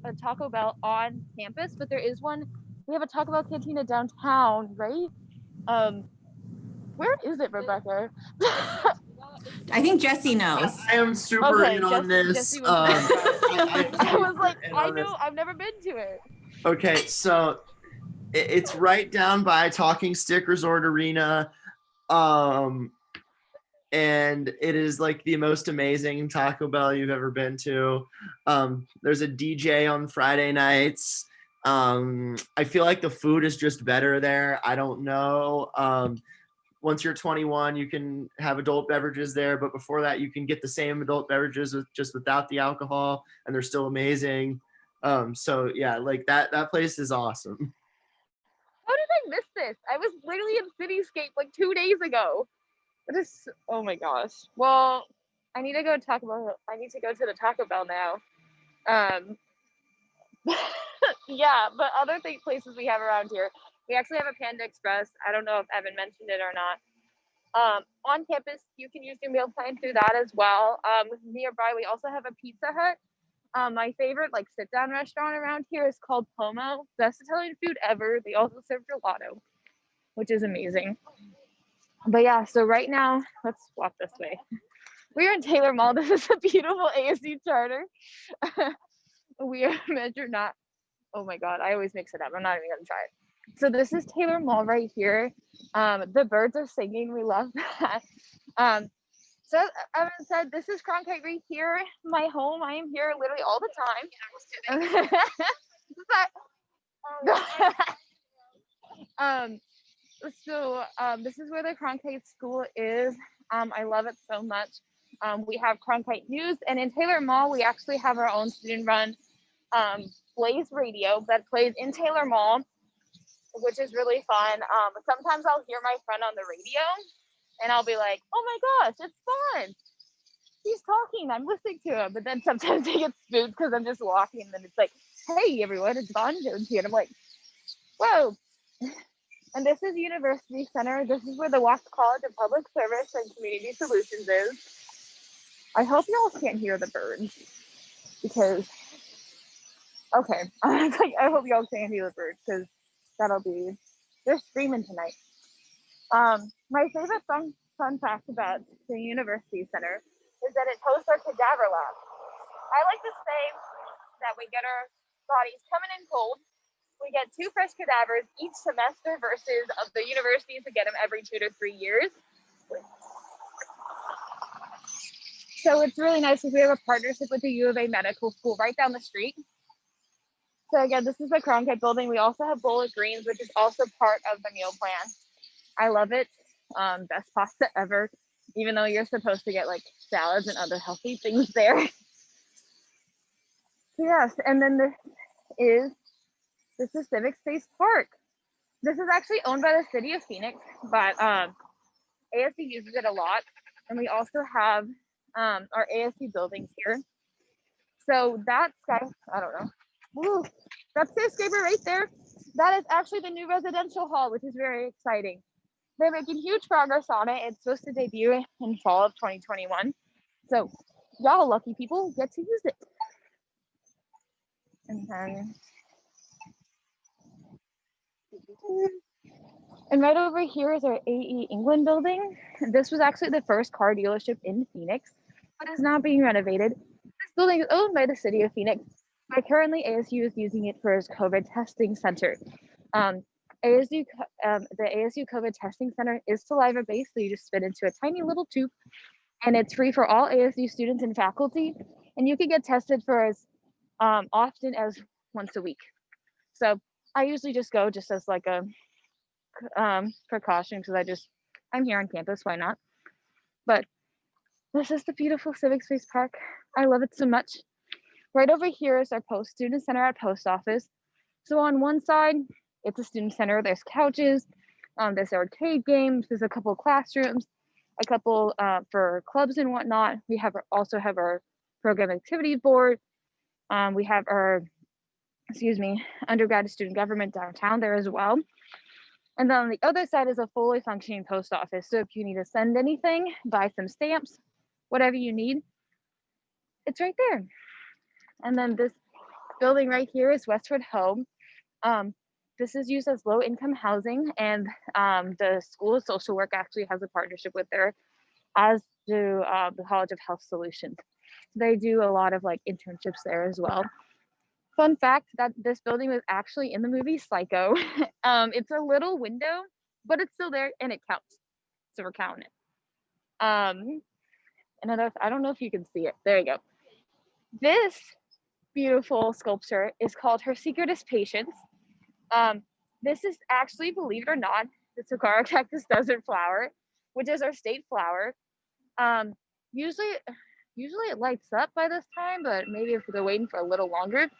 a Taco Bell on campus, but there is one. We have a Taco Bell cantina downtown, right? Where is it, Rebecca? I think Jesse knows. I am super in on this. Jesse I was like, I know, this. I've never been to it. Okay, so it's right down by Talking Stick Resort Arena. And it is like the most amazing Taco Bell you've ever been to. There's a DJ on Friday nights. I feel like the food is just better there. I don't know. Once you're 21, you can have adult beverages there, but before that, you can get the same adult beverages just without the alcohol, and they're still amazing. So yeah, like that place is awesome. How did I miss this? I was literally in Cityscape like 2 days ago. Oh my gosh. Well, I need to go to the Taco Bell now. Yeah, but other places we have around here, we actually have a Panda Express. I don't know if Evan mentioned it or not. On campus, you can use your meal plan through that as well. Nearby, we also have a Pizza Hut. My favorite like sit-down restaurant around here is called Pomo. Best Italian food ever. They also serve gelato, which is amazing. But yeah, so right now, let's walk this way. We're in Taylor Mall. This is a beautiful ASU charter. We are measured not, oh my God, I always mix it up. I'm not even gonna try it. So this is Taylor Mall right here. The birds are singing, we love that. So Evan said, this is Cronkite right here, my home. I am here literally all the time. This is where the Cronkite School is. I love it so much. We have Cronkite News, and in Taylor Mall, we actually have our own student-run Blaze radio that plays in Taylor Mall, which is really fun. Sometimes I'll hear my friend on the radio, and I'll be like, oh my gosh, it's fun. He's talking, I'm listening to him. But then sometimes I get spooked because I'm just walking, and it's like, hey everyone, it's Bon Jones here. And I'm like, whoa. And this is University Center. This is where the Watts College of Public Service and Community Solutions is. I hope y'all can't hear the birds because, okay. I hope y'all can't hear the birds because they're screaming tonight. My favorite fun fact about the University Center is that it hosts our cadaver lab. I like to say that we get our bodies coming in cold. We get 2 fresh cadavers each semester versus of the universities to get them every 2 to 3 years. So it's really nice because we have a partnership with the U of A Medical School right down the street. So again, this is the Cronkite building. We also have Bowl of Greens, which is also part of the meal plan. I love it. Best pasta ever, even though you're supposed to get like salads and other healthy things there. So yes, and then this is Civic Space Park. This is actually owned by the city of Phoenix, but ASU uses it a lot. And we also have our ASU buildings here. So that I don't know. Woo, that skyscraper right there, that is actually the new residential hall, which is very exciting. They're making huge progress on it. It's supposed to debut in fall of 2021. So y'all lucky people get to use it. And then And right over here is our AE England building. This was actually the first car dealership in Phoenix, but is now being renovated. This building is owned by the city of Phoenix, but currently ASU is using it for its COVID testing center. The ASU COVID testing center is saliva based, so you just spit into a tiny little tube, and it's free for all ASU students and faculty, and you can get tested for as often as once a week. So I usually just go just as like a precaution because I'm here on campus, why not? But this is the beautiful Civic Space Park. I love it so much. Right over here is our student center at post office. So on one side, it's a student center. There's couches, there's arcade games, there's a couple classrooms, a couple for clubs and whatnot. We also have our program activity board. We have our, undergrad student government downtown there as well. And then on the other side is a fully functioning post office. So if you need to send anything, buy some stamps, whatever you need, it's right there. And then this building right here is Westwood Home. This is used as low income housing, and the School of Social Work actually has a partnership with there, as do the College of Health Solutions. They do a lot of like internships there as well. Fun fact that this building was actually in the movie Psycho. It's a little window, but it's still there and it counts. So we're counting it. I don't know if you can see it. There you go. This beautiful sculpture is called Her Secret is Patience. This is actually, believe it or not, the Saguaro Cactus Desert Flower, which is our state flower. Usually it lights up by this time, but maybe if they're waiting for a little longer.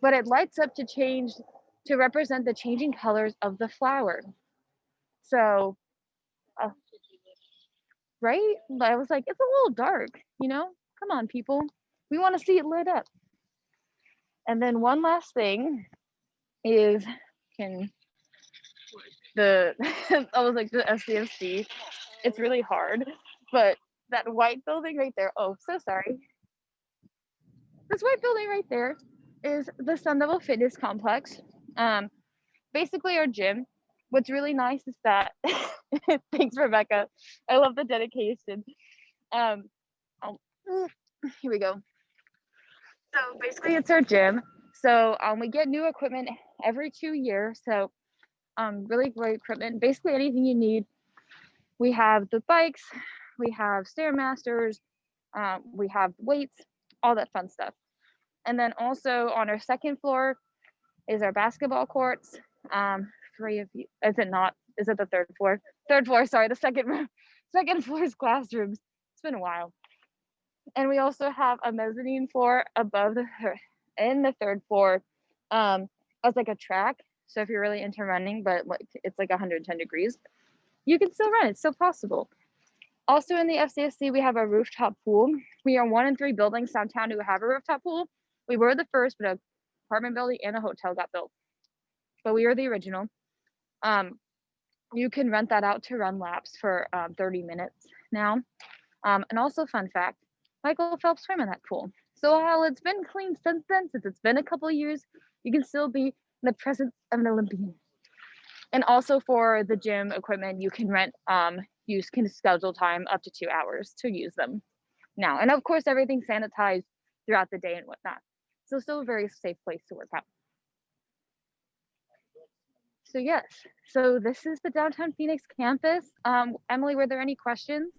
But it lights up to represent the changing colors of the flower. So, right? But I was like, it's a little dark, Come on, people. We want to see it lit up. And then one last thing is, I was like, the SDFC, it's really hard, but that white building right there, oh, so sorry. This white building right there is the Sun Devil Fitness Complex. Basically our gym. What's really nice is that, thanks Rebecca, I love the dedication. Here we go. So basically it's our gym. So we get new equipment every 2 years. So really great equipment, basically anything you need. We have the bikes, we have Stairmasters, we have weights, all that fun stuff. And then also on our second floor is our basketball courts. Is it the third floor? Third floor, sorry, the second floor's classrooms. It's been a while. And we also have a mezzanine floor above in the third floor as like a track. So if you're really into running, but like it's like 110 degrees, you can still run. It's still possible. Also in the FCSC, we have a rooftop pool. We are 1 in 3 buildings downtown who have a rooftop pool. We were the first, but an apartment building and a hotel got built. But we are the original. You can rent that out to run laps for 30 minutes now. And also fun fact, Michael Phelps swam in that pool. So while it's been cleaned since then, since it's been a couple of years, you can still be in the presence of an Olympian. And also for the gym equipment, you can rent, you can schedule time up to 2 hours to use them now. And of course, everything's sanitized throughout the day and whatnot. So still a very safe place to work out. So yes, so this is the downtown Phoenix campus. Emily, were there any questions?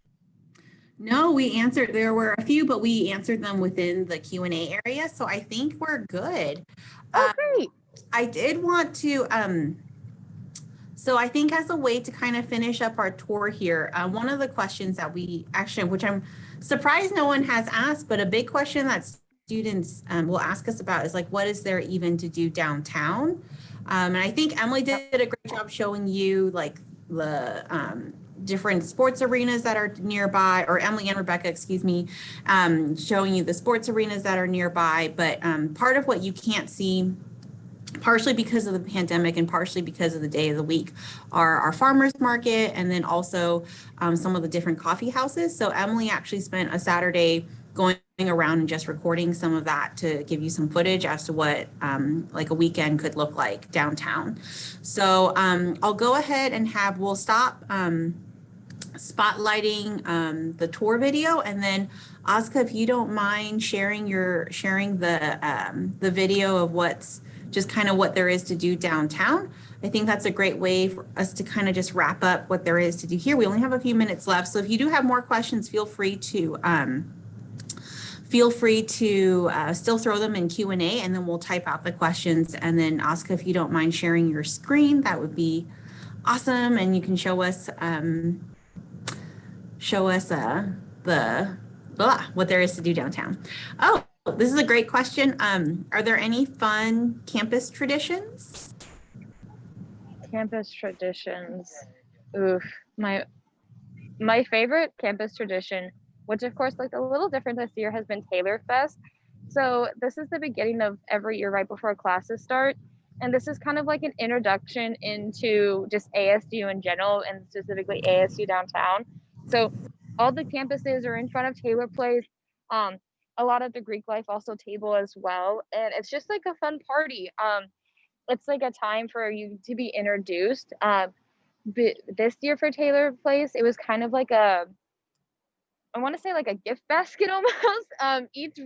No, there were a few, but we answered them within the Q&A area. So I think we're good. Oh, great. I did want to, so I think as a way to kind of finish up our tour here, one of the questions that which I'm surprised no one has asked, but a big question that students will ask us about is like, what is there even to do downtown? And I think Emily did a great job showing you like the different sports arenas that are nearby, or Emily and Rebecca, excuse me, showing you the sports arenas that are nearby. But part of what you can't see, partially because of the pandemic and partially because of the day of the week, are our farmers market, and then also some of the different coffee houses. So Emily actually spent a Saturday going around and just recording some of that to give you some footage as to what like a weekend could look like downtown. So I'll go ahead and we'll stop spotlighting the tour video, and then Asuka, if you don't mind sharing the video of what's just kind of what there is to do downtown. I think that's a great way for us to kind of just wrap up what there is to do here. We only have a few minutes left, so if you do have more questions, feel free to still throw them in Q&A, and then we'll type out the questions. And then Asuka, if you don't mind sharing your screen, that would be awesome, and you can show us what there is to do downtown. Oh, this is a great question. Are there any fun campus traditions? Campus traditions. Oof. My favorite campus tradition, which of course looked a little different this year, has been Taylor Fest. So this is the beginning of every year right before classes start. And this is kind of like an introduction into just ASU in general, and specifically ASU downtown. So all the campuses are in front of Taylor Place. A lot of the Greek life also table as well. And it's just like a fun party. It's like a time for you to be introduced. But this year for Taylor Place, it was kind of like I want to say like a gift basket almost. Each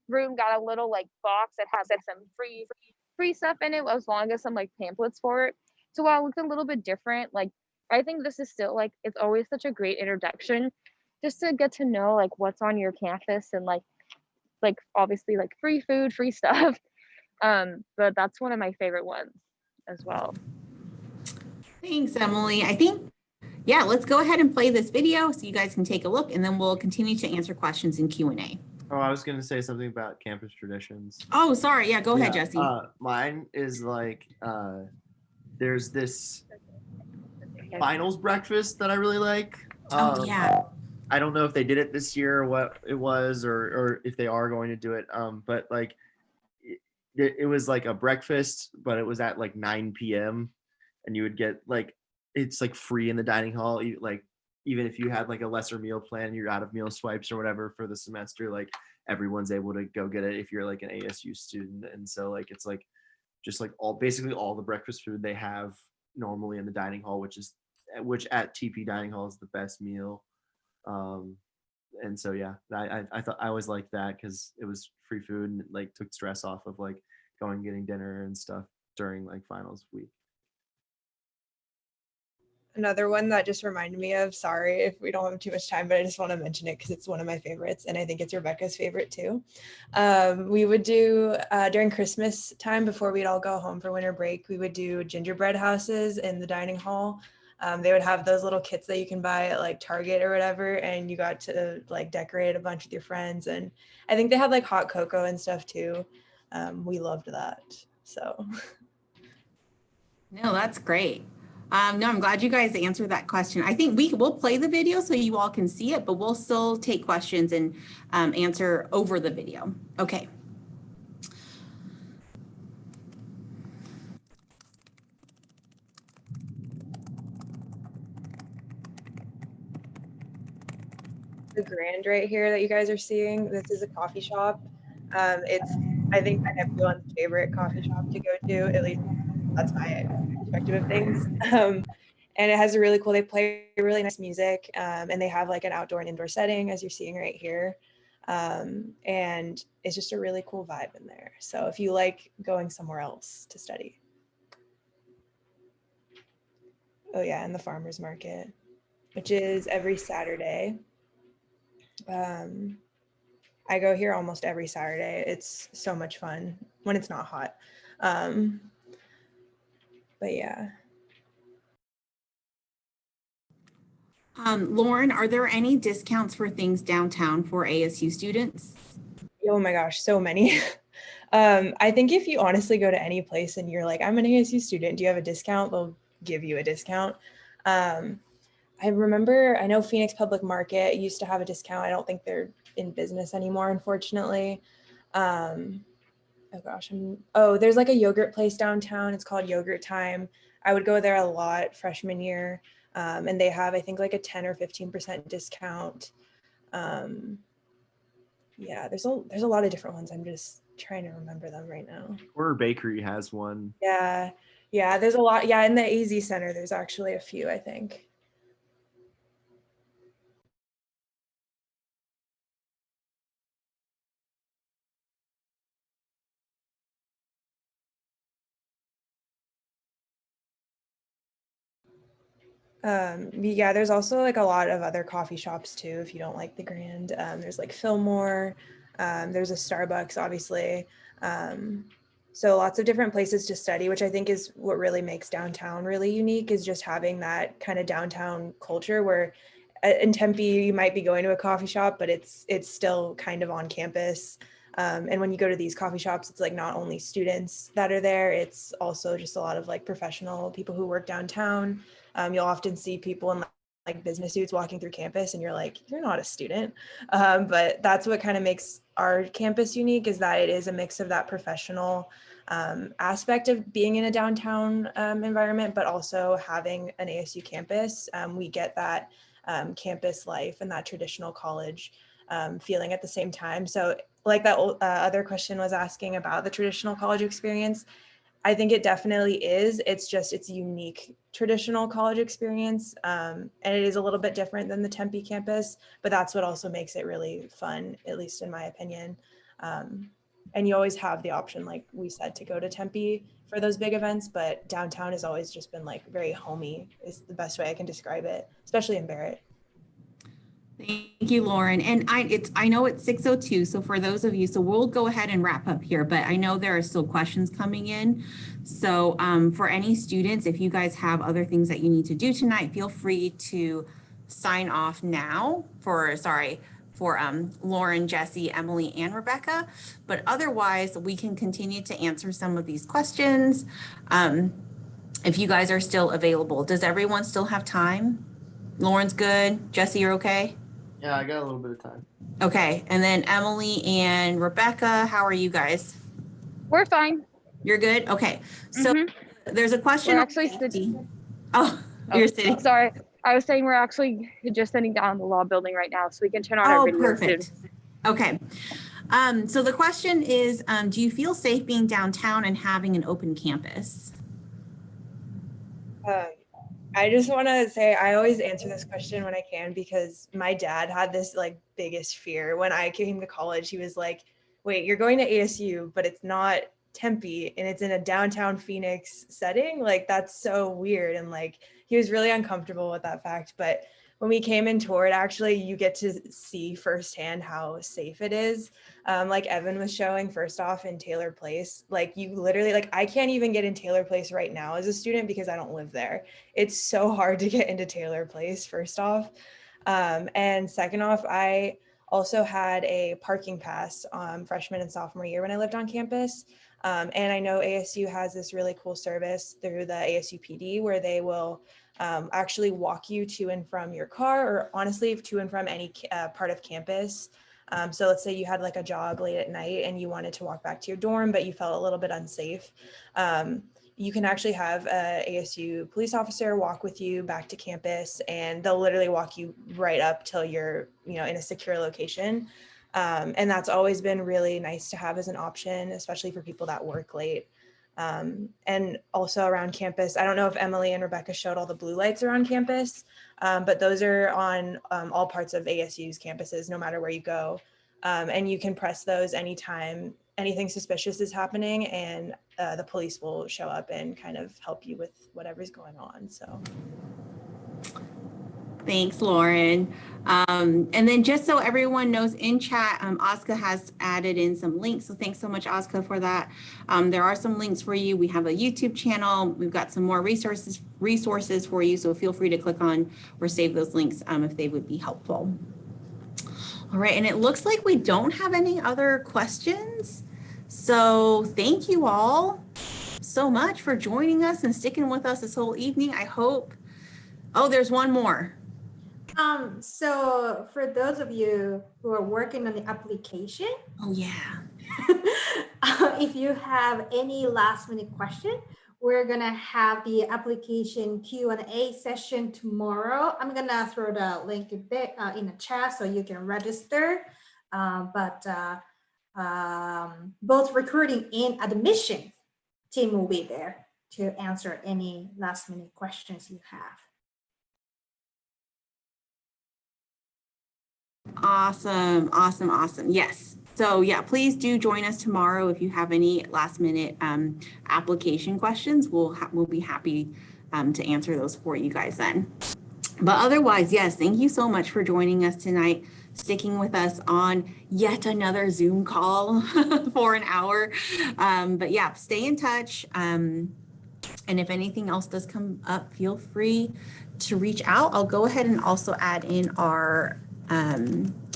room got a little like box that has like some free stuff in it, as long as some like pamphlets for it. So while it looks a little bit different, like I think this is still like, it's always such a great introduction just to get to know like what's on your campus, and like obviously like free food, free stuff. But that's one of my favorite ones as well. Thanks, Emily. I think, yeah, let's go ahead and play this video so you guys can take a look, and then we'll continue to answer questions in Q&A. Oh, I was going to say something about campus traditions. Oh, sorry. Yeah, go ahead, Jesse. Mine is like, there's this finals breakfast that I really like. Oh, yeah. I don't know if they did it this year or what it was, or if they are going to do it. But like, it was like a breakfast, but it was at like 9 p.m. and you would get like, it's like free in the dining hall. Like, even if you had like a lesser meal plan, you're out of meal swipes or whatever for the semester, like everyone's able to go get it if you're like an ASU student. And so like, it's like just like basically all the breakfast food they have normally in the dining hall, which at TP dining hall is the best meal. And so yeah, I thought I always liked that because it was free food and it like took stress off of like going getting dinner and stuff during like finals week. Another one that just reminded me of, sorry if we don't have too much time, but I just want to mention it because it's one of my favorites, and I think it's Rebecca's favorite too. We would do, during Christmas time, before we'd all go home for winter break, we would do gingerbread houses in the dining hall. They would have those little kits that you can buy at like Target or whatever, and you got to like decorate a bunch with your friends. And I think they had like hot cocoa and stuff too. We loved that, so. No, that's great. No, I'm glad you guys answered that question. I think we'll play the video so you all can see it, but we'll still take questions and answer over the video. Okay. The Grand right here that you guys are seeing, this is a coffee shop. It's, I think, everyone's favorite coffee shop to go to, at least that's my perspective of things. And it has a really cool, they play really nice music, and they have like an outdoor and indoor setting, as you're seeing right here. And it's just a really cool vibe in there. So if you like going somewhere else to study. Oh yeah, and the farmer's market, which is every Saturday. I go here almost every Saturday. It's so much fun when it's not hot. But yeah. Lauren, are there any discounts for things downtown for ASU students? Oh my gosh, so many. I think if you honestly go to any place and you're like, I'm an ASU student, do you have a discount? They'll give you a discount. I know Phoenix Public Market used to have a discount. I don't think they're in business anymore, unfortunately. Oh gosh, there's like a yogurt place downtown. It's called Yogurt Time. I would go there a lot freshman year. And they have, I think, like a 10 or 15% discount. yeah, there's a lot of different ones. I'm just trying to remember them right now. Quarter Bakery has one. Yeah, yeah, there's a lot. Yeah, in the AZ Center, there's actually a few, I think. Yeah, there's also like a lot of other coffee shops too, if you don't like the Grand. There's like Fillmore, there's a Starbucks, obviously. So lots of different places to study, which I think is what really makes downtown really unique, is just having that kind of downtown culture where in Tempe, you might be going to a coffee shop, but it's still kind of on campus. And when you go to these coffee shops, it's like not only students that are there, it's also just a lot of like professional people who work downtown. You'll often see people in like business suits walking through campus and you're like, you're not a student. But that's what kind of makes our campus unique, is that it is a mix of that professional aspect of being in a downtown environment, but also having an ASU campus. We get that campus life and that traditional college feeling at the same time. So like that other question was asking about the traditional college experience, I think it definitely is. It's a unique traditional college experience. And it is a little bit different than the Tempe campus, but that's what also makes it really fun, at least in my opinion. And you always have the option, like we said, to go to Tempe for those big events, but downtown has always just been like very homey is the best way I can describe it, especially in Barrett. Thank you, Lauren. And I know it's 6:02, so for those of you, so we'll go ahead and wrap up here, but I know there are still questions coming in. So for any students, if you guys have other things that you need to do tonight, feel free to sign off now for Lauren, Jesse, Emily, and Rebecca. But otherwise, we can continue to answer some of these questions if you guys are still available. Does everyone still have time? Lauren's good. Jesse, you're okay? Yeah, I got a little bit of time. Okay, and then Emily and Rebecca, how are you guys? We're fine. You're good? Okay, so there's a question. We're on actually safety. You're sitting. Sorry, I was saying we're actually just sitting down in the law building right now, so we can turn on our video Perfect. soon. Okay, so the question is, do you feel safe being downtown and having an open campus? I just want to say I always answer this question when I can, because my dad had this like biggest fear when I came to college. He was like, wait, you're going to ASU, but it's not Tempe and it's in a downtown Phoenix setting. Like, that's so weird. And like, he was really uncomfortable with that fact. But when we came and toured, actually, you get to see firsthand how safe it is. Like Evan was showing, first off, in Taylor Place, like you literally, like I can't even get in Taylor Place right now as a student because I don't live there. It's so hard to get into Taylor Place, first off. And second off, I also had a parking pass freshman and sophomore year when I lived on campus. And I know ASU has this really cool service through the ASU PD where they will actually walk you to and from your car, or honestly to and from any part of campus. So let's say you had like a job late at night and you wanted to walk back to your dorm, but you felt a little bit unsafe. You can actually have a ASU police officer walk with you back to campus, and they'll literally walk you right up till you're, in a secure location. And that's always been really nice to have as an option, especially for people that work late. And also around campus, I don't know if Emily and Rebecca showed all the blue lights around campus, but those are on all parts of ASU's campuses, no matter where you go. And you can press those anytime anything suspicious is happening, and the police will show up and kind of help you with whatever's going on. So. Thanks, Lauren. And then just so everyone knows, in chat, Asuka has added in some links. So thanks so much, Asuka, for that. There are some links for you. We have a YouTube channel. We've got some more resources for you. So feel free to click on or save those links if they would be helpful. All right, and it looks like we don't have any other questions. So thank you all so much for joining us and sticking with us this whole evening. I hope. Oh, there's one more. So for those of you who are working on the application, if you have any last minute question, we're gonna have the application Q&A session tomorrow. I'm gonna throw the link in the chat so you can register. but both recruiting and admission team will be there to answer any last minute questions you have. Awesome, awesome, awesome. Yes. So yeah, please do join us tomorrow if you have any last minute application questions. We'll be happy to answer those for you guys then. But otherwise, yes, thank you so much for joining us tonight, sticking with us on yet another Zoom call for an hour. But yeah, stay in touch. And if anything else does come up, feel free to reach out. I'll go ahead and also add in our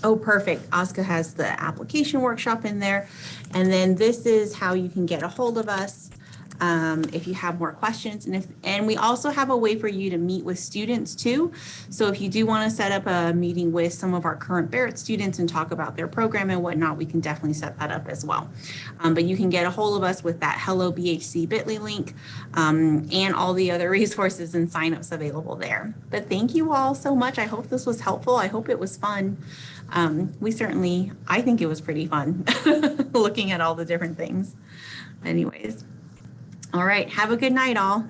oh, perfect. Asuka has the application workshop in there. And then this is how you can get a hold of us if you have more questions. And we also have a way for you to meet with students too. So if you do want to set up a meeting with some of our current Barrett students and talk about their program and whatnot, we can definitely set that up as well. But you can get a hold of us with that Hello BHC bit.ly link and all the other resources and signups available there. But thank you all so much. I hope this was helpful. I hope it was fun. I think it was pretty fun looking at all the different things. Anyways. All right. Have a good night, all.